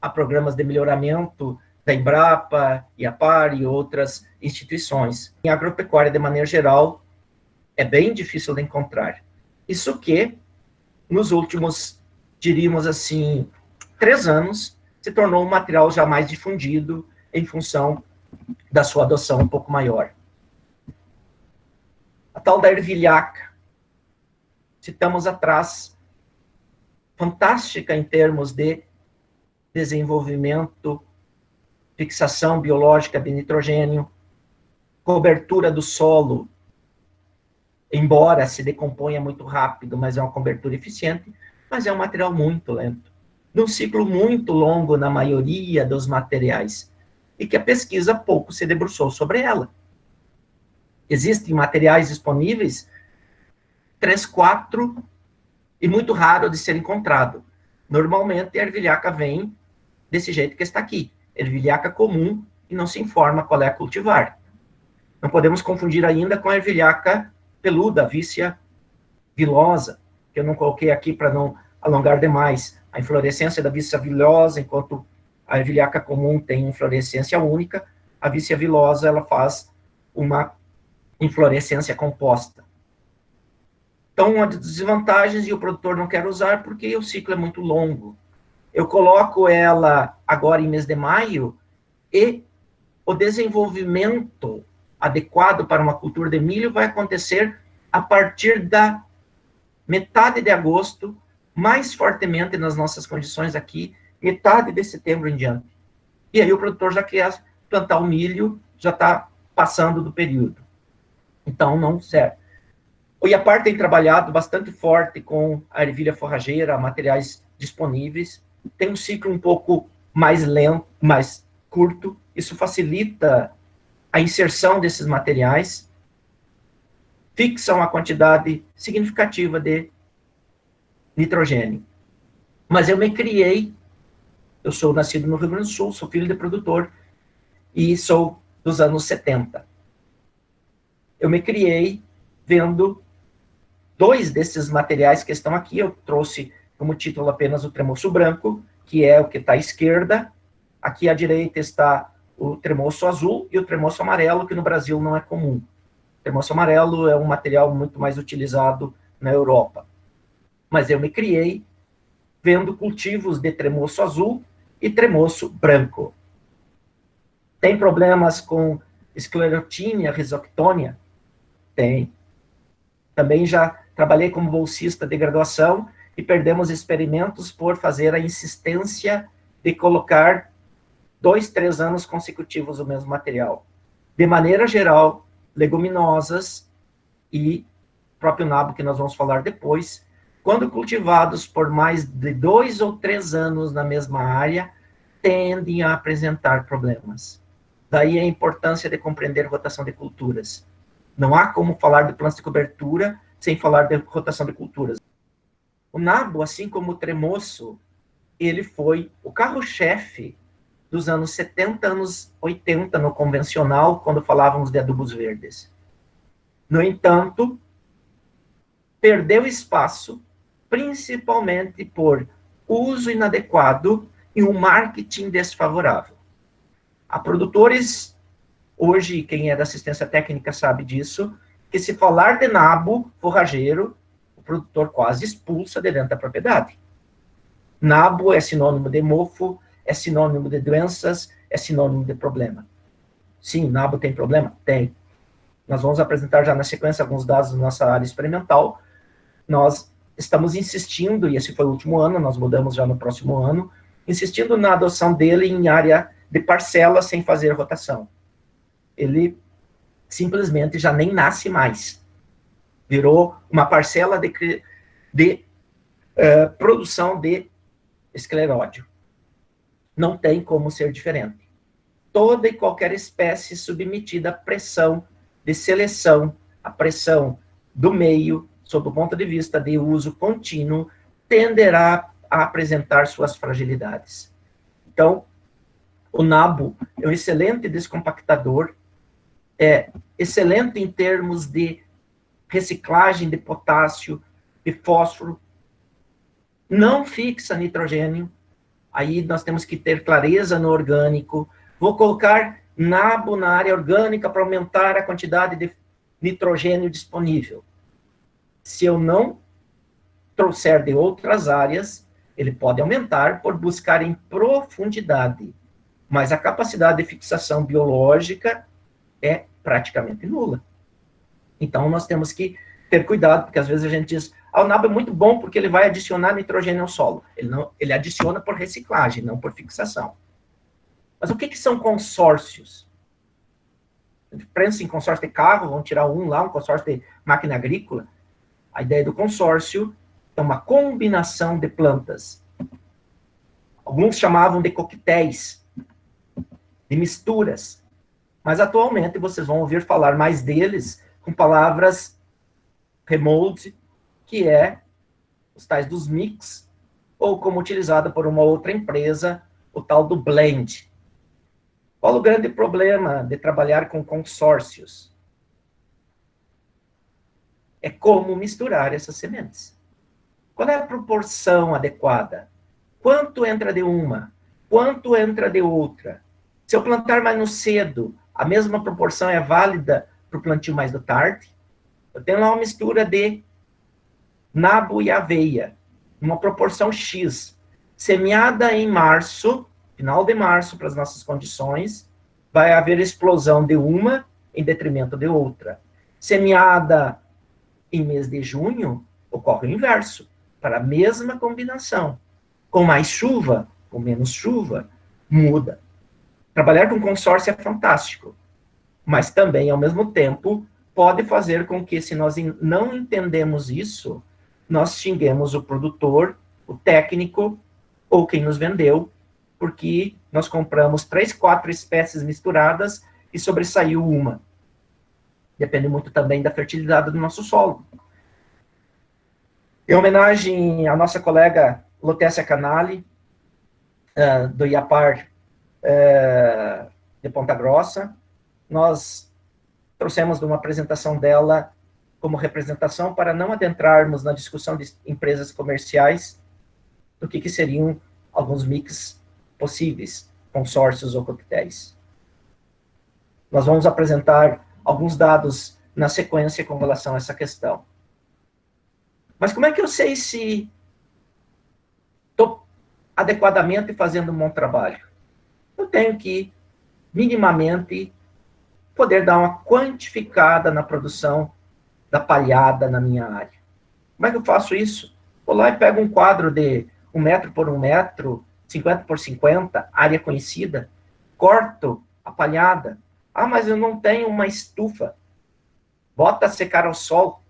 [SPEAKER 1] Há programas de melhoramento da Embrapa, IAPAR e outras instituições. Em agropecuária, de maneira geral, é bem difícil de encontrar. Isso que, nos últimos, diríamos assim, 3 anos, se tornou um material já mais difundido em função da sua adoção um pouco maior. A tal da ervilhaca, citamos atrás, fantástica em termos de desenvolvimento, fixação biológica de nitrogênio, cobertura do solo, embora se decomponha muito rápido, mas é uma cobertura eficiente, mas é um material muito lento, num ciclo muito longo na maioria dos materiais, e que a pesquisa pouco se debruçou sobre ela. Existem materiais disponíveis, 3, 4, e muito raro de ser encontrado. Normalmente, a ervilhaca vem desse jeito que está aqui, ervilhaca comum, e não se informa qual é a cultivar. Não podemos confundir ainda com a ervilhaca peluda, vícia vilosa, que eu não coloquei aqui para não alongar demais. A inflorescência da vícia vilosa, enquanto a ervilhaca comum tem inflorescência única, a vícia vilosa ela faz uma inflorescência composta. Então, uma das desvantagens, e o produtor não quer usar porque o ciclo é muito longo. Eu coloco ela agora em mês de maio, e o desenvolvimento adequado para uma cultura de milho vai acontecer a partir da metade de agosto, mais fortemente nas nossas condições aqui, metade de setembro em diante. E aí o produtor já quer plantar o milho, já está passando do período. Então, não serve. O IAPAR tem trabalhado bastante forte com a ervilha forrageira, materiais disponíveis, tem um ciclo um pouco mais lento, mais curto, isso facilita a inserção desses materiais, fixam uma quantidade significativa de nitrogênio. Mas eu me criei, eu sou nascido no Rio Grande do Sul, sou filho de produtor, e sou dos anos 70. Eu me criei vendo 2 desses materiais que estão aqui, eu trouxe como título apenas o tremoço branco, que é o que está à esquerda, aqui à direita está o tremoço azul e o tremoço amarelo, que no Brasil não é comum. O tremoço amarelo é um material muito mais utilizado na Europa. Mas eu me criei vendo cultivos de tremoço azul e tremoço branco. Tem problemas com esclerotínia, risoctônia? Tem. Também já trabalhei como bolsista de graduação e perdemos experimentos por fazer a insistência de colocar 2, 3 anos consecutivos o mesmo material. De maneira geral, leguminosas e próprio nabo, que nós vamos falar depois, quando cultivados por mais de 2 ou 3 anos na mesma área, tendem a apresentar problemas. Daí a importância de compreender rotação de culturas. Não há como falar de plantas de cobertura sem falar de rotação de culturas. O nabo, assim como o tremoço, ele foi o carro-chefe dos anos 70, anos 80, no convencional, quando falávamos de adubos verdes. No entanto, perdeu espaço, principalmente por uso inadequado e um marketing desfavorável. Há produtores, hoje, quem é da assistência técnica sabe disso, que se falar de nabo forrageiro, o produtor quase expulsa de dentro da propriedade. Nabo é sinônimo de mofo, é sinônimo de doenças, é sinônimo de problema. Sim, nabo tem problema? Tem. Nós vamos apresentar já na sequência alguns dados da nossa área experimental. Nós estamos insistindo, e esse foi o último ano, nós mudamos já no próximo ano, insistindo na adoção dele em área de parcela sem fazer rotação. Ele simplesmente já nem nasce mais. Virou uma parcela de produção de escleródio. Não tem como ser diferente. Toda e qualquer espécie submetida à pressão de seleção, à pressão do meio, sob o ponto de vista de uso contínuo, tenderá a apresentar suas fragilidades. Então, o nabo é um excelente descompactador, é excelente em termos de reciclagem de potássio, de fósforo, não fixa nitrogênio, aí nós temos que ter clareza no orgânico. Vou colocar nabo na área orgânica para aumentar a quantidade de nitrogênio disponível. Se eu não trouxer de outras áreas, ele pode aumentar por buscar em profundidade, mas a capacidade de fixação biológica é praticamente nula. Então, nós temos que ter cuidado, porque às vezes a gente diz, o nabo é muito bom porque ele vai adicionar nitrogênio ao solo. Ele adiciona por reciclagem, não por fixação. Mas o que são consórcios? A gente pensa em consórcio de carro, vamos tirar um lá, um consórcio de máquina agrícola. A ideia do consórcio é uma combinação de plantas. Alguns chamavam de coquetéis, de misturas. Mas atualmente vocês vão ouvir falar mais deles com palavras remote, que é os tais dos mix, ou como utilizado por uma outra empresa, o tal do blend. Qual o grande problema de trabalhar com consórcios? É como misturar essas sementes. Qual é a proporção adequada? Quanto entra de uma? Quanto entra de outra? Se eu plantar mais no cedo, a mesma proporção é válida para o plantio mais do tarde? Eu tenho lá uma mistura de nabo e aveia, uma proporção X, semeada em março, final de março, para as nossas condições, vai haver explosão de uma em detrimento de outra. Semeada em mês de junho, ocorre o inverso, para a mesma combinação. Com mais chuva, com menos chuva, muda. Trabalhar com consórcio é fantástico, mas também, ao mesmo tempo, pode fazer com que, se nós não entendemos isso, nós xinguemos o produtor, o técnico, ou quem nos vendeu, porque nós compramos 3, 4 espécies misturadas e sobressaiu uma. Depende muito também da fertilidade do nosso solo. Em homenagem à nossa colega Lutécia Canali, do IAPAR de Ponta Grossa, nós trouxemos de uma apresentação dela como representação para não adentrarmos na discussão de empresas comerciais do que seriam alguns mix possíveis, consórcios ou coquetéis. Nós vamos apresentar alguns dados na sequência com relação a essa questão. Mas como é que eu sei se estou adequadamente fazendo um bom trabalho? Eu tenho que, minimamente, poder dar uma quantificada na produção da palhada na minha área. Como é que eu faço isso? Vou lá e pego um quadro de 1 metro por 1 metro, 50 por 50, área conhecida, corto a palhada. Mas eu não tenho uma estufa. Bota a secar ao sol,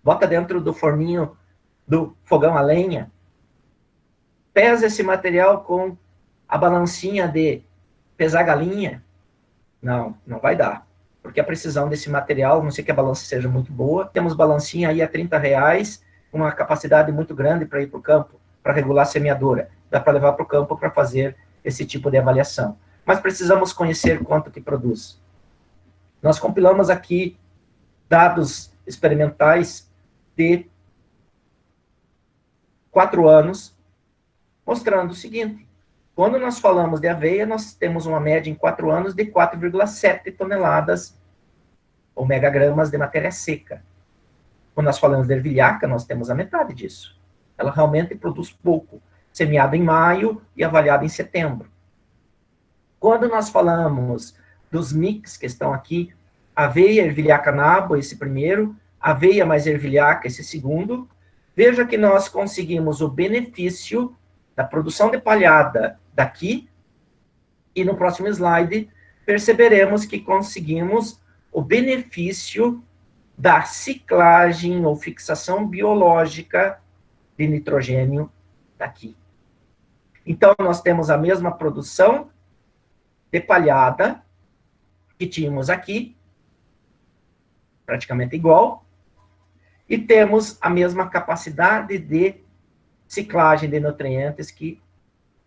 [SPEAKER 1] bota dentro do forninho do fogão a lenha, pesa esse material com a balancinha de pesar galinha. Não vai dar. Porque a precisão desse material, não sei que a balança seja muito boa, temos balancinha aí a R$30, uma capacidade muito grande para ir para o campo, para regular a semeadura. Dá para levar para o campo para fazer esse tipo de avaliação. Mas precisamos conhecer quanto que produz. Nós compilamos aqui dados experimentais de 4 anos, mostrando o seguinte: quando nós falamos de aveia, nós temos uma média em 4 anos de 4,7 toneladas ou megagramas de matéria seca. Quando nós falamos de ervilhaca, nós temos a metade disso. Ela realmente produz pouco, semeada em maio e avaliada em setembro. Quando nós falamos dos mix que estão aqui, aveia, ervilhaca, nabo, esse primeiro, aveia mais ervilhaca, esse segundo, veja que nós conseguimos o benefício da produção de palhada daqui, e no próximo slide perceberemos que conseguimos o benefício da ciclagem ou fixação biológica de nitrogênio daqui. Então, nós temos a mesma produção de palhada que tínhamos aqui, praticamente igual, e temos a mesma capacidade de ciclagem de nutrientes que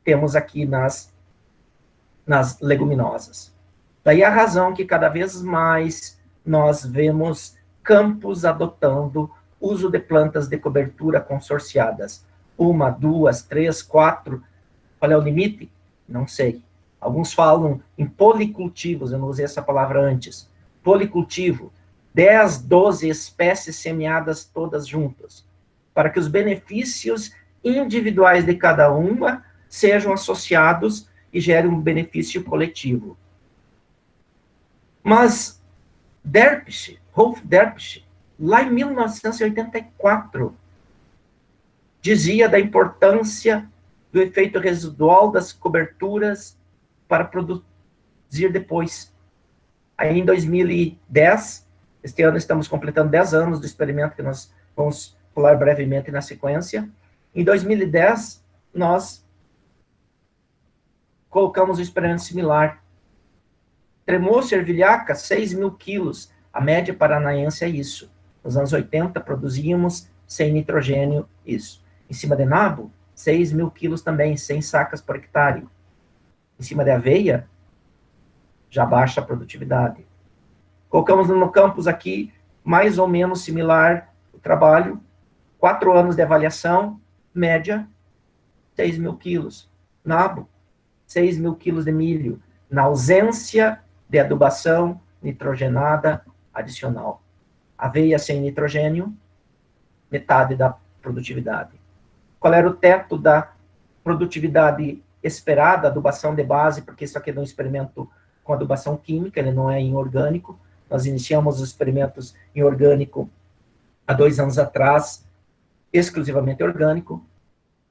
[SPEAKER 1] temos aqui nas leguminosas. Daí a razão que cada vez mais nós vemos campos adotando uso de plantas de cobertura consorciadas. 1, 2, 3, 4. Qual é o limite? Não sei. Alguns falam em policultivos, eu não usei essa palavra antes. Policultivo, 10, 12 espécies semeadas todas juntas, para que os benefícios individuais de cada uma sejam associados e gerem um benefício coletivo. Mas Rolf Derpisch, lá em 1984, dizia da importância do efeito residual das coberturas para produzir depois. Aí, em 2010, este ano estamos completando 10 anos do experimento, que nós vamos falar brevemente na sequência. Em 2010, nós colocamos um experimento similar. Tremoço e ervilhaca, 6.000 quilos. A média paranaense é isso. Nos anos 80, produzíamos sem nitrogênio isso. Em cima de nabo, 6.000 quilos também, 100 sacas por hectare. Em cima de aveia, já baixa a produtividade. Colocamos no campus aqui, mais ou menos similar o trabalho, 4 anos de avaliação, média, 6.000 quilos. Nabo, 6.000 quilos de milho, na ausência de adubação nitrogenada adicional. Aveia sem nitrogênio, metade da produtividade. Qual era o teto da produtividade esperada, adubação de base, porque isso aqui é um experimento com adubação química, ele não é inorgânico. Nós iniciamos os experimentos em orgânico há 2 anos atrás, exclusivamente orgânico.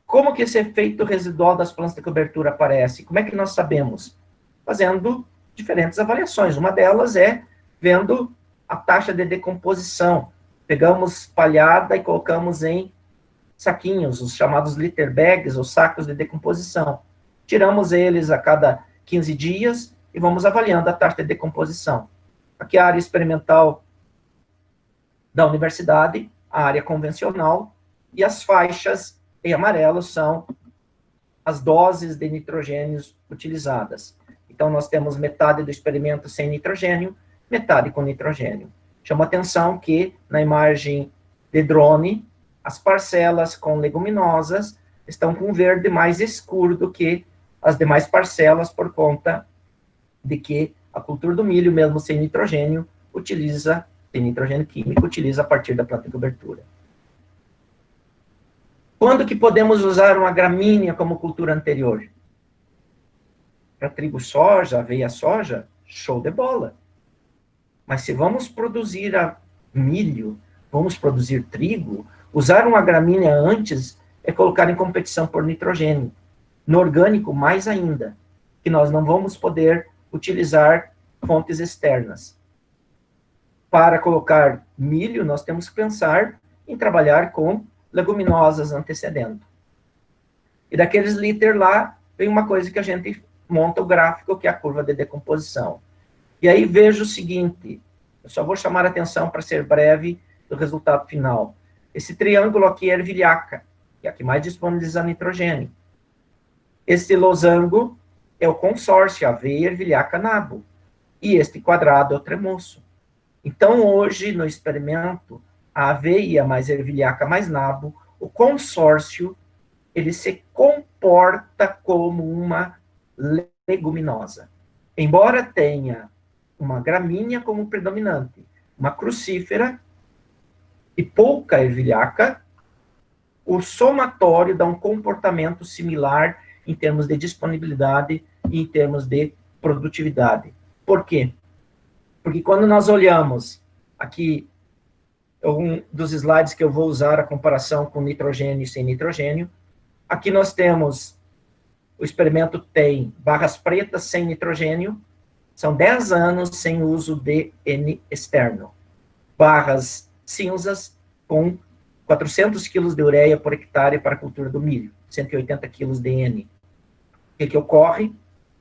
[SPEAKER 1] Como que esse efeito residual das plantas de cobertura aparece? Como é que nós sabemos? Fazendo diferentes avaliações. Uma delas é vendo a taxa de decomposição. Pegamos palhada e colocamos em saquinhos, os chamados litter bags, ou sacos de decomposição. Tiramos eles a cada 15 dias e vamos avaliando a taxa de decomposição. Aqui a área experimental da universidade, a área convencional, e as faixas em amarelo são as doses de nitrogênios utilizadas. Então, nós temos metade do experimento sem nitrogênio, metade com nitrogênio. Chama atenção que, na imagem de drone, as parcelas com leguminosas estão com verde mais escuro do que as demais parcelas, por conta de que a cultura do milho, mesmo sem nitrogênio, sem nitrogênio químico, utiliza a partir da planta de cobertura. Quando que podemos usar uma gramínea como cultura anterior? Para trigo soja, aveia soja, show de bola. Mas se vamos produzir milho, vamos produzir trigo, usar uma gramínea antes é colocar em competição por nitrogênio. No orgânico, mais ainda, que nós não vamos poder utilizar fontes externas. Para colocar milho, nós temos que pensar em trabalhar com leguminosas antecedendo. E daqueles liter lá, vem uma coisa que a gente monta o gráfico, que é a curva de decomposição. E aí vejo o seguinte, eu só vou chamar a atenção para ser breve do resultado final. Esse triângulo aqui é ervilhaca, que é a que mais disponibiliza nitrogênio. Esse losango é o consórcio, aveia, ervilhaca, nabo. E este quadrado é o tremoço. Então, hoje, no experimento, a aveia mais ervilhaca mais nabo, o consórcio, ele se comporta como uma leguminosa. Embora tenha uma gramínea como predominante, uma crucífera e pouca ervilhaca, o somatório dá um comportamento similar em termos de disponibilidade e em termos de produtividade. Por quê? Porque quando nós olhamos aqui, um dos slides que eu vou usar, a comparação com nitrogênio e sem nitrogênio, aqui nós temos, o experimento tem barras pretas sem nitrogênio, são 10 anos sem uso de N externo. Barras cinzas com 400 quilos de ureia por hectare para a cultura do milho, 180 quilos de N. O que ocorre?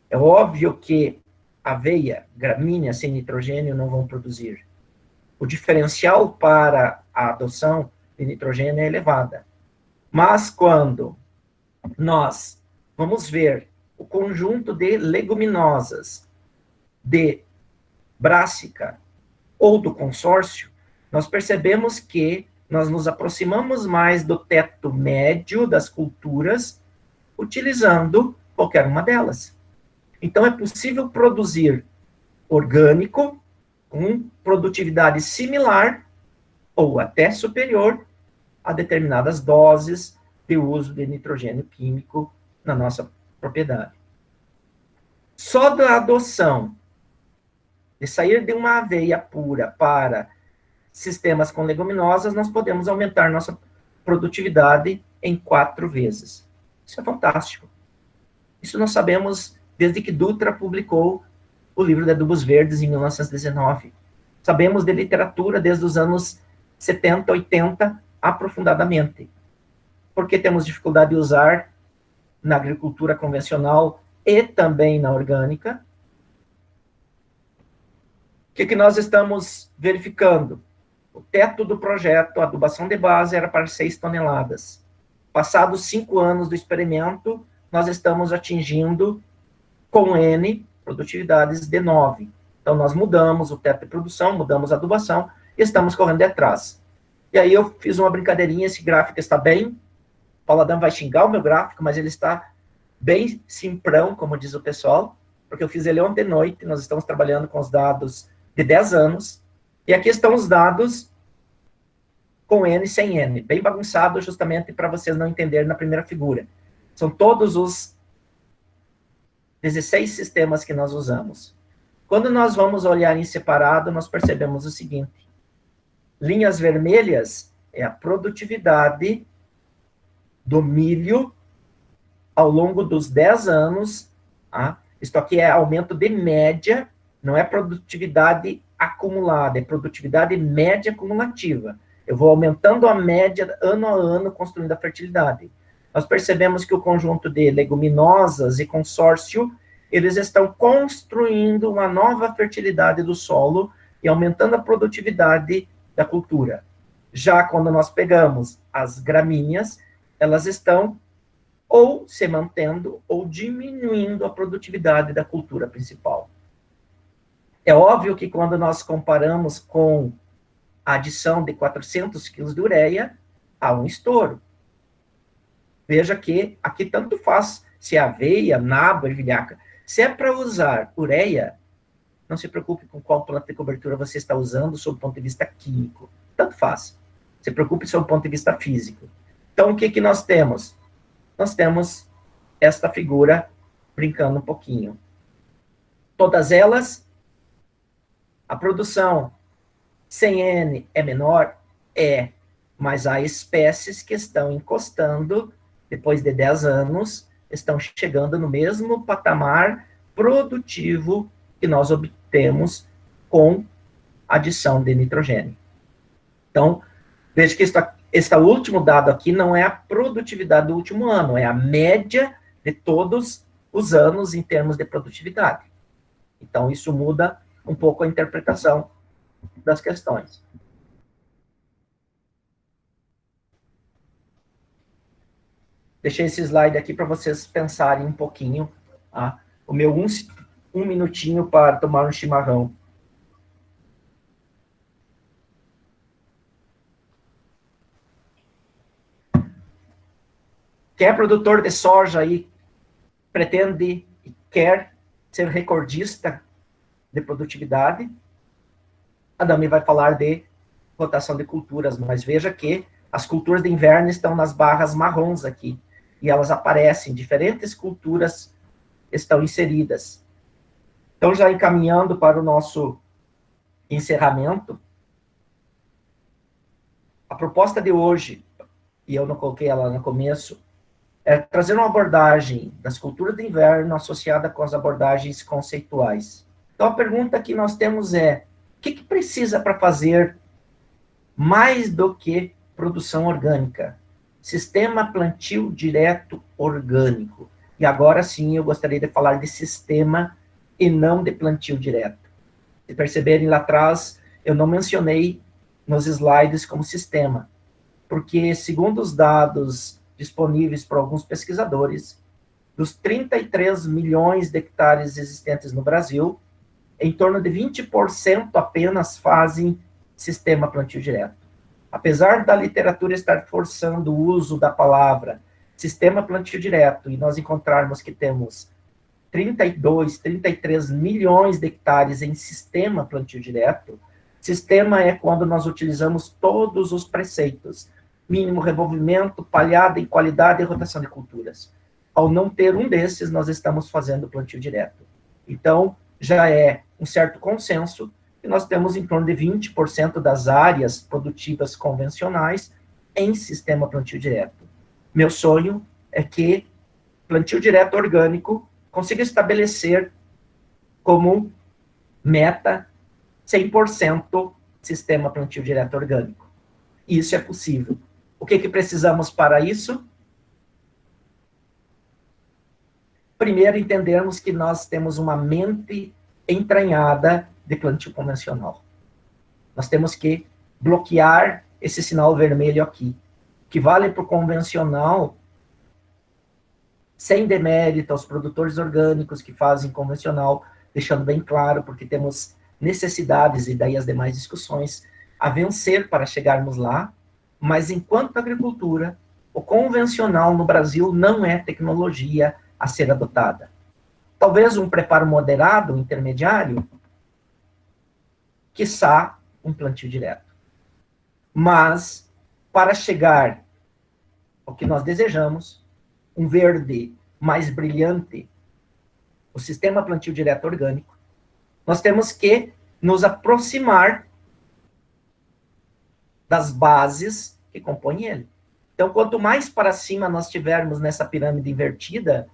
[SPEAKER 1] É óbvio que aveia, gramínea sem nitrogênio não vão produzir. O diferencial para a adoção de nitrogênio é elevada. Mas quando nós vamos ver o conjunto de leguminosas de Brássica ou do consórcio, nós percebemos que nós nos aproximamos mais do teto médio das culturas utilizando qualquer uma delas. Então, é possível produzir orgânico com produtividade similar ou até superior a determinadas doses de uso de nitrogênio químico na nossa propriedade. Só da adoção de sair de uma aveia pura para sistemas com leguminosas, nós podemos aumentar nossa produtividade em 4 vezes. Isso é fantástico. Isso nós sabemos desde que Dutra publicou o livro de Adubos Verdes em 1919. Sabemos de literatura desde os anos 70, 80, aprofundadamente. Porque temos dificuldade de usar na agricultura convencional e também na orgânica. O que nós estamos verificando? O teto do projeto, a adubação de base, era para 6 toneladas. Passados 5 anos do experimento, nós estamos atingindo, com N, produtividades de 9. Então, nós mudamos o teto de produção, mudamos a adubação, e estamos correndo atrás. E aí eu fiz uma brincadeirinha, esse gráfico está bem, Paulo Adam vai xingar o meu gráfico, mas ele está bem simprão, como diz o pessoal, porque eu fiz ele ontem à noite, nós estamos trabalhando com os dados de 10 anos, e aqui estão os dados com N e sem N, bem bagunçado justamente para vocês não entenderem na primeira figura. São todos os 16 sistemas que nós usamos. Quando nós vamos olhar em separado, nós percebemos o seguinte: linhas vermelhas é a produtividade do milho ao longo dos 10 anos. Tá? Isto aqui é aumento de média, não é produtividade acumulada, é produtividade média cumulativa. Eu vou aumentando a média ano a ano, construindo a fertilidade. Nós percebemos que o conjunto de leguminosas e consórcio, eles estão construindo uma nova fertilidade do solo e aumentando a produtividade da cultura. Já quando nós pegamos as gramíneas, elas estão ou se mantendo ou diminuindo a produtividade da cultura principal. É óbvio que quando nós comparamos com a adição de 400 quilos de ureia, há um estouro. Veja que aqui tanto faz se é aveia, nabo, ervilhaca. Se é para usar ureia, não se preocupe com qual planta de cobertura você está usando sob o ponto de vista químico. Tanto faz. Se preocupe sob o ponto de vista físico. Então, o que nós temos? Nós temos esta figura brincando um pouquinho. Todas elas, a produção sem N é menor? É. Mas há espécies que estão encostando, depois de 10 anos, estão chegando no mesmo patamar produtivo que nós obtemos com adição de nitrogênio. Então, veja que este último dado aqui não é a produtividade do último ano, é a média de todos os anos em termos de produtividade. Então, isso muda um pouco a interpretação das questões. Deixei esse slide aqui para vocês pensarem um pouquinho. Tá? O meu um minutinho para tomar um chimarrão. Quem é produtor de soja aí, pretende e quer ser recordista de produtividade, Adame vai falar de rotação de culturas, mas veja que as culturas de inverno estão nas barras marrons aqui, e elas aparecem, diferentes culturas estão inseridas. Então, já encaminhando para o nosso encerramento, a proposta de hoje, e eu não coloquei ela no começo, é trazer uma abordagem das culturas de inverno associada com as abordagens conceituais. Então, a pergunta que nós temos é, o que precisa para fazer mais do que produção orgânica? Sistema plantio direto orgânico. E agora sim, eu gostaria de falar de sistema e não de plantio direto. Se perceberem lá atrás, eu não mencionei nos slides como sistema, porque, segundo os dados disponíveis por alguns pesquisadores, dos 33 milhões de hectares existentes no Brasil, em torno de 20% apenas fazem sistema plantio direto. Apesar da literatura estar forçando o uso da palavra sistema plantio direto, e nós encontrarmos que temos 32, 33 milhões de hectares em sistema plantio direto, sistema é quando nós utilizamos todos os preceitos, mínimo revolvimento, palhada em qualidade e rotação de culturas. Ao não ter um desses, nós estamos fazendo plantio direto. Então, já é um certo consenso que nós temos em torno de 20% das áreas produtivas convencionais em sistema plantio direto. Meu sonho é que plantio direto orgânico consiga estabelecer como meta 100% sistema plantio direto orgânico. Isso é possível. O que precisamos para isso? Primeiro, entendermos que nós temos uma mente entranhada de plantio convencional. Nós temos que bloquear esse sinal vermelho aqui, que vale para o convencional, sem demérito aos produtores orgânicos que fazem convencional, deixando bem claro, porque temos necessidades, e daí as demais discussões, a vencer para chegarmos lá, mas enquanto agricultura, o convencional no Brasil não é tecnologia a ser adotada. Talvez um preparo moderado, intermediário, quiçá um plantio direto. Mas, para chegar ao que nós desejamos, um verde mais brilhante, o sistema plantio direto orgânico, nós temos que nos aproximar das bases que compõem ele. Então, quanto mais para cima nós tivermos nessa pirâmide invertida,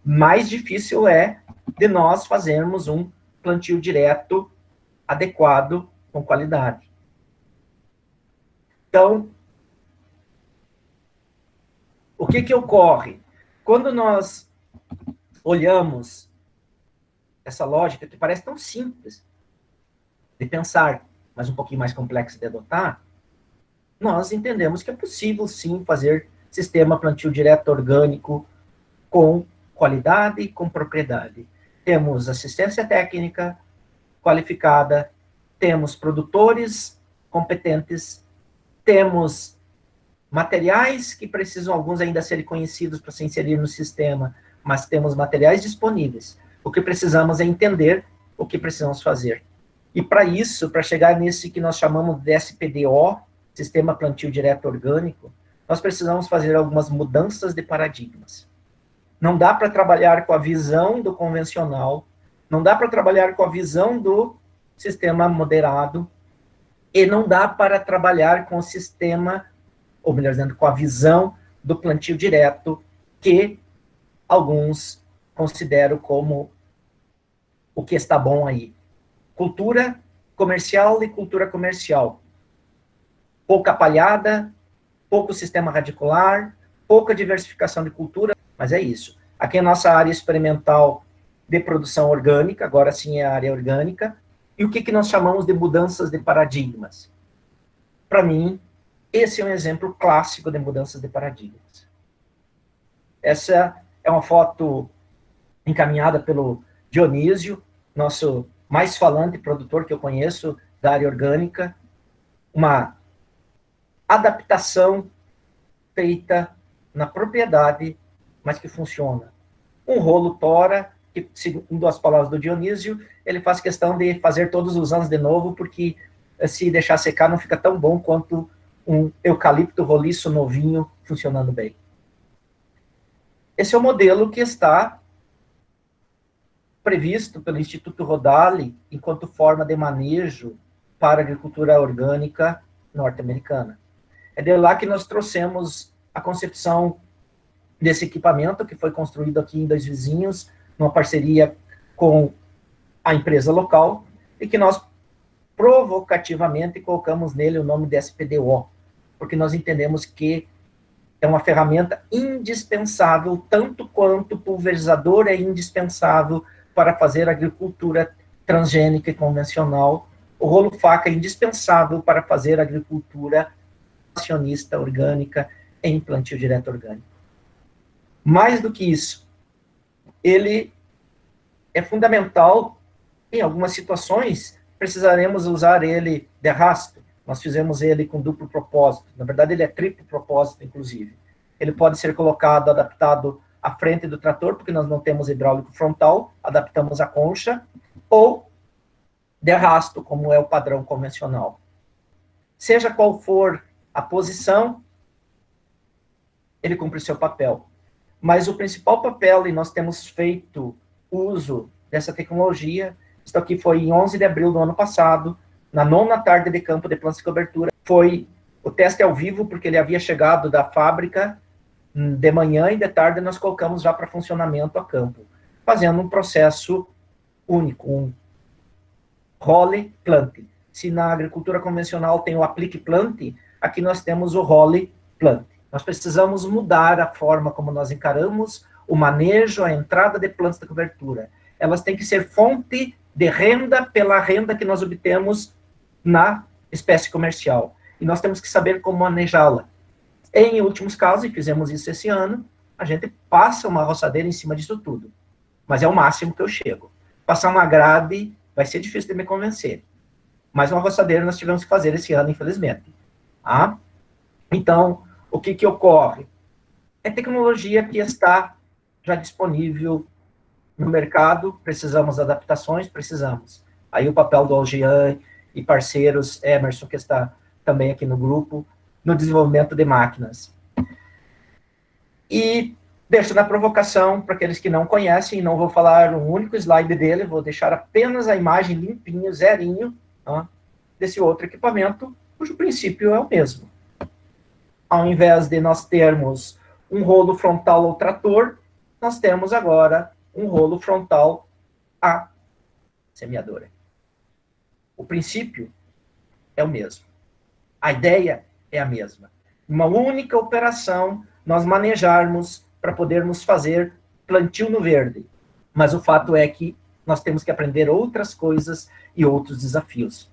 [SPEAKER 1] mais difícil é de nós fazermos um plantio direto adequado, com qualidade. Então, o que ocorre? Quando nós olhamos essa lógica, que parece tão simples de pensar, mas um pouquinho mais complexa de adotar, nós entendemos que é possível, sim, fazer sistema plantio direto orgânico com qualidade e com propriedade. Temos assistência técnica qualificada, temos produtores competentes, temos materiais que precisam, alguns ainda serem conhecidos para se inserir no sistema, mas temos materiais disponíveis. O que precisamos é entender o que precisamos fazer. E para isso, para chegar nesse que nós chamamos de SPDO, Sistema Plantio Direto Orgânico, nós precisamos fazer algumas mudanças de paradigmas. Não dá para trabalhar com a visão do convencional, não dá para trabalhar com a visão do sistema moderado, e não dá para trabalhar com o sistema, ou melhor dizendo, com a visão do plantio direto, que alguns consideram como o que está bom aí. Cultura comercial e cultura comercial. Pouca palhada, pouco sistema radicular, pouca diversificação de cultura, mas é isso. Aqui é a nossa área experimental de produção orgânica, agora sim é a área orgânica, e o que nós chamamos de mudanças de paradigmas. Para mim, esse é um exemplo clássico de mudanças de paradigmas. Essa é uma foto encaminhada pelo Dionísio, nosso mais falante produtor que eu conheço da área orgânica, uma adaptação feita na propriedade, mas que funciona. Um rolo tora, que, segundo as palavras do Dionísio, ele faz questão de fazer todos os anos de novo, porque se deixar secar, não fica tão bom quanto um eucalipto roliço novinho funcionando bem. Esse é o modelo que está previsto pelo Instituto Rodale enquanto forma de manejo para a agricultura orgânica norte-americana. É de lá que nós trouxemos a concepção desse equipamento, que foi construído aqui em Dois Vizinhos, numa parceria com a empresa local, e que nós provocativamente colocamos nele o nome de SPDO, porque nós entendemos que é uma ferramenta indispensável, tanto quanto o pulverizador é indispensável para fazer agricultura transgênica e convencional, o rolo-faca é indispensável para fazer agricultura acionista orgânica em plantio direto orgânico. Mais do que isso, ele é fundamental em algumas situações, precisaremos usar ele de arrasto. Nós fizemos ele com duplo propósito. Na verdade, ele é triplo propósito, inclusive. Ele pode ser colocado, adaptado à frente do trator, porque nós não temos hidráulico frontal, adaptamos a concha, ou de arrasto, como é o padrão convencional. Seja qual for a posição, ele cumpre o seu papel. Mas o principal papel, e nós temos feito uso dessa tecnologia, isso aqui foi em 11 de abril do ano passado, na 9ª tarde de campo de plantas de cobertura. Foi o teste ao vivo, porque ele havia chegado da fábrica de manhã e de tarde nós colocamos já para funcionamento a campo, fazendo um processo único, um role plante. Se na agricultura convencional tem o aplique plante, aqui nós temos o role plante. Nós precisamos mudar a forma como nós encaramos o manejo, a entrada de plantas de cobertura. Elas têm que ser fonte de renda pela renda que nós obtemos na espécie comercial. E nós temos que saber como manejá-la. Em últimos casos, e fizemos isso esse ano, a gente passa uma roçadeira em cima disso tudo. Mas é o máximo que eu chego. Passar uma grade vai ser difícil de me convencer. Mas uma roçadeira nós tivemos que fazer esse ano, infelizmente. Tá? Então, o que ocorre? É tecnologia que está já disponível no mercado, precisamos de adaptações, precisamos. Aí o papel do Algian e parceiros, Emerson, que está também aqui no grupo, no desenvolvimento de máquinas. E deixo na provocação, para aqueles que não conhecem, não vou falar um único slide dele, vou deixar apenas a imagem limpinho, zerinho, tá, desse outro equipamento, cujo princípio é o mesmo. Ao invés de nós termos um rolo frontal ao trator, nós temos agora um rolo frontal à semeadora. O princípio é o mesmo. A ideia é a mesma. Uma única operação, nós manejarmos para podermos fazer plantio no verde. Mas o fato é que nós temos que aprender outras coisas e outros desafios.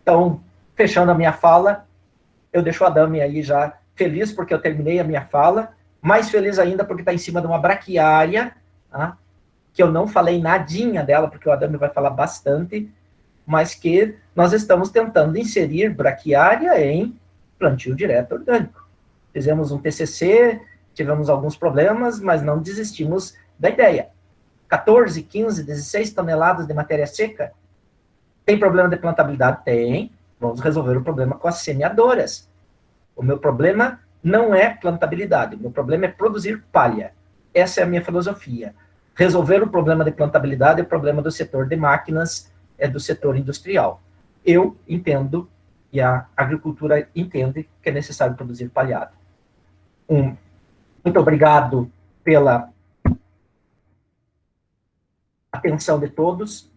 [SPEAKER 1] Então, fechando a minha fala, eu deixo a Adame aí já feliz porque eu terminei a minha fala, mais feliz ainda porque está em cima de uma braquiária, tá? Que eu não falei nadinha dela, porque o Adame vai falar bastante, mas que nós estamos tentando inserir braquiária em plantio direto orgânico. Fizemos um TCC, tivemos alguns problemas, mas não desistimos da ideia. 14, 15, 16 toneladas de matéria seca? Tem problema de plantabilidade? Tem. Vamos resolver o problema com as semeadoras. O meu problema não é plantabilidade, o meu problema é produzir palha. Essa é a minha filosofia. Resolver o problema de plantabilidade é o problema do setor de máquinas, é do setor industrial. Eu entendo, e a agricultura entende, que é necessário produzir palhado. Muito obrigado pela atenção de todos.